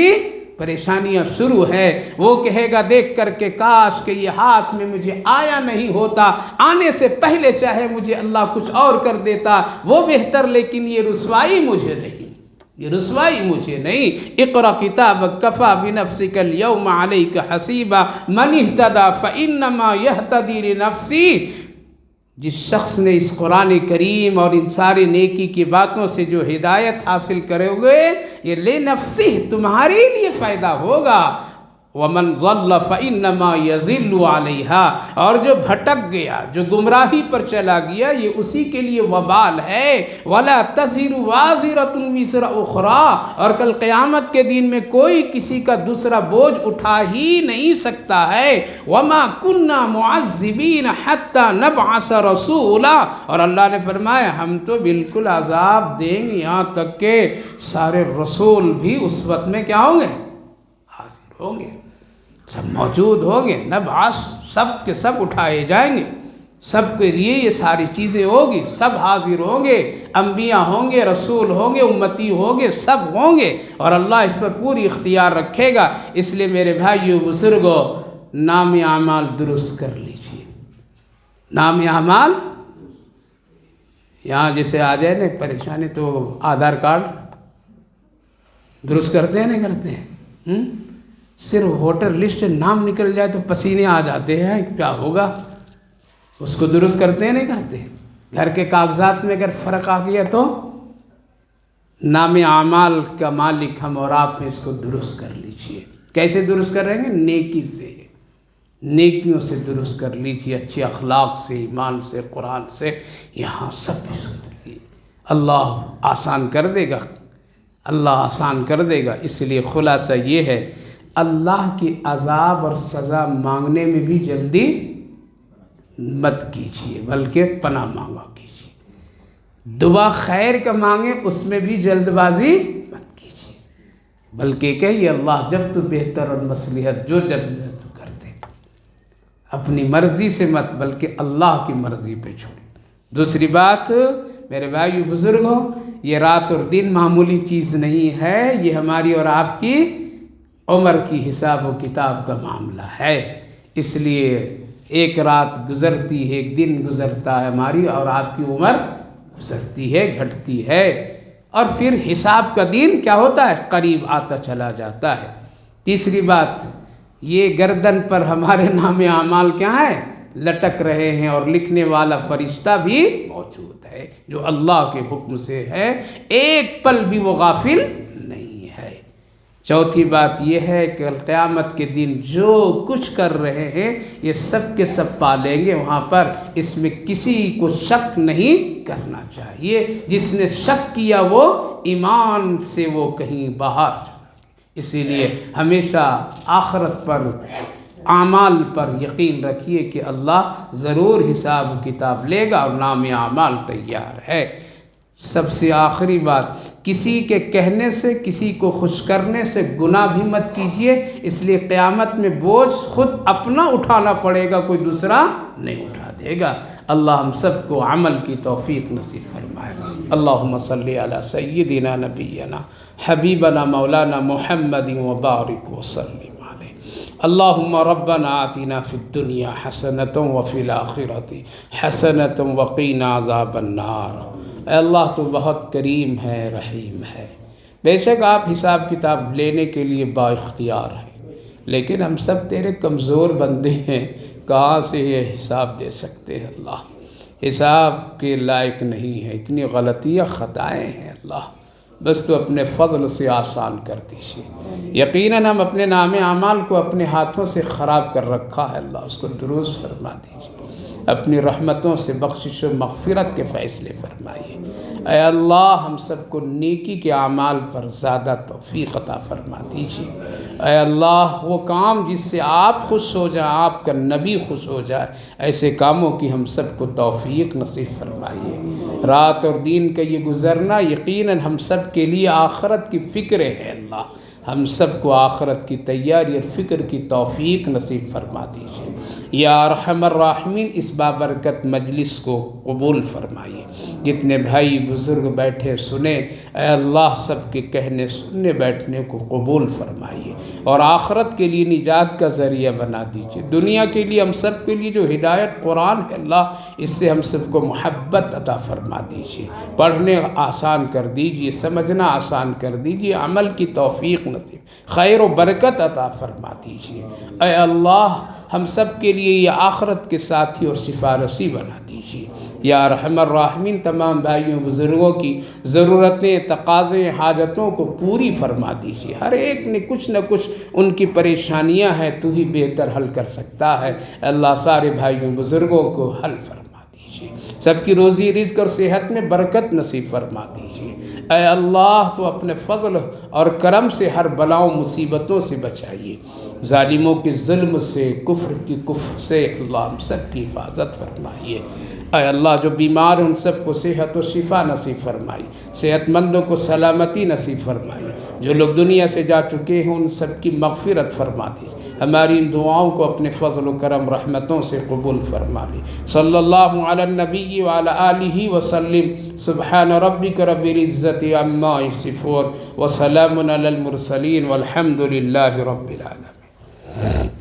پریشانیاں شروع ہے۔ وہ کہے گا دیکھ کر کے کاش کہ یہ ہاتھ میں مجھے آیا نہیں ہوتا، آنے سے پہلے چاہے مجھے اللہ کچھ اور کر دیتا وہ بہتر، لیکن یہ رسوائی مجھے نہیں، یہ رسوائی مجھے نہیں۔ اقرا کتابک کفی بنفسک اليوم علیک حسیبا من اہتدی فانما یہتدی لنفسہ۔ جس شخص نے اس قرآن کریم اور ان سارے نیکی کی باتوں سے جو ہدایت حاصل کرے ہوئے، یہ لنفسہ تمہارے لیے فائدہ ہوگا۔ ومن ضل فانما یضل علیہا، اور جو بھٹک گیا، جو گمراہی پر چلا گیا، یہ اسی کے لیے وبال ہے۔ ولا تزر وازرۃ وزر اخری، اور کل قیامت کے دن میں کوئی کسی کا دوسرا بوجھ اٹھا ہی نہیں سکتا ہے۔ وما كنا معذبین حتی نبعث رسولا، اور اللہ نے فرمایا ہم تو بالکل عذاب دیں گے یہاں تک کہ سارے رسول بھی اس وقت میں کیا ہوں گے، حاضر ہوں گے، سب موجود ہوں گے، نبعث، سب کے سب اٹھائے جائیں گے، سب کے لیے یہ ساری چیزیں ہوگی، سب حاضر ہوں گے، انبیاء ہوں گے، رسول ہوں گے، امتی ہوں گے، سب ہوں گے، اور اللہ اس پر پوری اختیار رکھے گا۔ اس لیے میرے بھائیو بزرگو، نام اعمال درست کر لیجئے، نام اعمال۔ یہاں جیسے آ جائے نا پریشانی تو آدھار کارڈ درست کرتے ہیں نہیں کرتے ہیں، صرف ووٹر لسٹ سے نام نکل جائے تو پسینے آ جاتے ہیں، کیا ہوگا، اس کو درست کرتے ہیں نہیں کرتے۔ گھر کے کاغذات میں اگر فرق آ گیا تو نام اعمال کا مالک ہم اور آپ اس کو درست کر لیجئے۔ کیسے درست کریں گے؟ نیکی سے، نیکیوں سے درست کر لیجئے، اچھے اخلاق سے، ایمان سے، قرآن سے، یہاں سب اس کو اللہ آسان کر دے گا، اللہ آسان کر دے گا۔ اس لیے خلاصہ یہ ہے، اللہ کی عذاب اور سزا مانگنے میں بھی جلدی مت کیجیے، بلکہ پناہ مانگا کیجیے۔ دعا خیر کا مانگیں، اس میں بھی جلد بازی مت کیجیے، بلکہ کہیے اللہ جب تو بہتر اور مصلحت جو جب تو کر دے، اپنی مرضی سے مت بلکہ اللہ کی مرضی پہ چھوڑیں۔ دوسری بات میرے بھائی بزرگوں، یہ رات اور دن معمولی چیز نہیں ہے، یہ ہماری اور آپ کی عمر کی حساب و کتاب کا معاملہ ہے۔ اس لیے ایک رات گزرتی ہے، ایک دن گزرتا ہے، ہماری اور آپ کی عمر گزرتی ہے، گھٹتی ہے، اور پھر حساب کا دن کیا ہوتا ہے، قریب آتا چلا جاتا ہے۔ تیسری بات، یہ گردن پر ہمارے نام اعمال کیا ہے، لٹک رہے ہیں، اور لکھنے والا فرشتہ بھی موجود ہے جو اللہ کے حکم سے ہے، ایک پل بھی وہ غافل نہیں ہے۔ چوتھی بات یہ ہے کہ قیامت کے دن جو کچھ کر رہے ہیں یہ سب کے سب پالیں گے وہاں پر، اس میں کسی کو شک نہیں کرنا چاہیے۔ جس نے شک کیا وہ ایمان سے وہ کہیں باہر چلا گیا۔ اسی لیے ہمیشہ آخرت پر، اعمال پر یقین رکھیے کہ اللہ ضرور حساب کتاب لے گا، اور نام اعمال تیار ہے۔ سب سے آخری بات، کسی کے کہنے سے، کسی کو خوش کرنے سے گناہ بھی مت کیجیے، اس لیے قیامت میں بوجھ خود اپنا اٹھانا پڑے گا، کوئی دوسرا نہیں اٹھا دے گا۔ اللہ ہم سب کو عمل کی توفیق نصیب فرمائے۔ اللہم صلی علی سیدنا نبینا حبیبنا مولانا محمد وبارک وسلم۔ اللہم ربنا آتنا فی الدنیا حسنۃ وفی الآخرۃ حسنۃ وقینا عذاب النار۔ اے اللہ تو بہت کریم ہے، رحیم ہے، بے شک آپ حساب کتاب لینے کے لیے با اختیار ہیں، لیکن ہم سب تیرے کمزور بندے ہیں، کہاں سے یہ حساب دے سکتے ہیں اللہ۔ حساب کے لائق نہیں ہے، اتنی غلطیاں خطائیں ہیں اللہ، بس تو اپنے فضل سے آسان کر دیجیے۔ یقیناً ہم اپنے نام اعمال کو اپنے ہاتھوں سے خراب کر رکھا ہے، اللہ اس کو درست فرما دیجیے، اپنی رحمتوں سے بخشش و مغفرت کے فیصلے فرمائیے۔ اے اللہ ہم سب کو نیکی کے اعمال پر زیادہ توفیق عطا فرما دیجیے۔ اے اللہ وہ کام جس سے آپ خوش ہو جائیں، آپ کا نبی خوش ہو جائے، ایسے کاموں کی ہم سب کو توفیق نصیب فرمائیے۔ رات اور دن کا یہ گزرنا یقیناً ہم سب کے لیے آخرت کی فکر ہے، اللہ ہم سب کو آخرت کی تیاری اور فکر کی توفیق نصیب فرما دیجیے۔ یا ارحم الراحمین اس بابرکت مجلس کو قبول فرمائیے۔ جتنے بھائی بزرگ بیٹھے سنے، اے اللہ سب کے کہنے سننے بیٹھنے کو قبول فرمائیے اور آخرت کے لیے نجات کا ذریعہ بنا دیجیے۔ دنیا کے لیے ہم سب کے لیے جو ہدایت قرآن ہے اللہ، اس سے ہم سب کو محبت عطا فرما دیجیے، پڑھنے آسان کر دیجیے، سمجھنا آسان کر دیجیے، عمل کی توفیق نصیب خیر و برکت عطا فرما دیجیے۔ اے اللہ ہم سب کے لیے یہ آخرت کے ساتھی اور سفارشی بنا دیجیے۔ یا ارحم الراحمین تمام بھائیوں بزرگوں کی ضرورتیں، تقاضے، حاجتوں کو پوری فرما دیجیے۔ ہر ایک نے کچھ نہ کچھ ان کی پریشانیاں ہیں، تو ہی بہتر حل کر سکتا ہے۔ اللہ سارے بھائیوں بزرگوں کو حل فرما دیجیے، سب کی روزی رزق اور صحت میں برکت نصیب فرما دیجیے۔ اے اللہ تو اپنے فضل اور کرم سے ہر بلاؤں مصیبتوں سے بچائیے، ظالموں کے ظلم سے، کفر کی کفر سے اللہ ہم سب کی حفاظت فرمائیے۔ اے اللہ جو بیمار ان سب کو صحت و شفا نصیب فرمائی، صحت مندوں کو سلامتی نصیب فرمائی، جو لوگ دنیا سے جا چکے ہیں ان سب کی مغفرت فرما دیجیے۔ ہماری ان دعاؤں کو اپنے فضل و کرم رحمتوں سے قبول فرما لی۔ صلی اللہ علی النبی وعلی آلہ وسلم۔ سبحان ربک رب العزت عما یصفون وسلام علی المرسلین والحمد للہ رب العالمین۔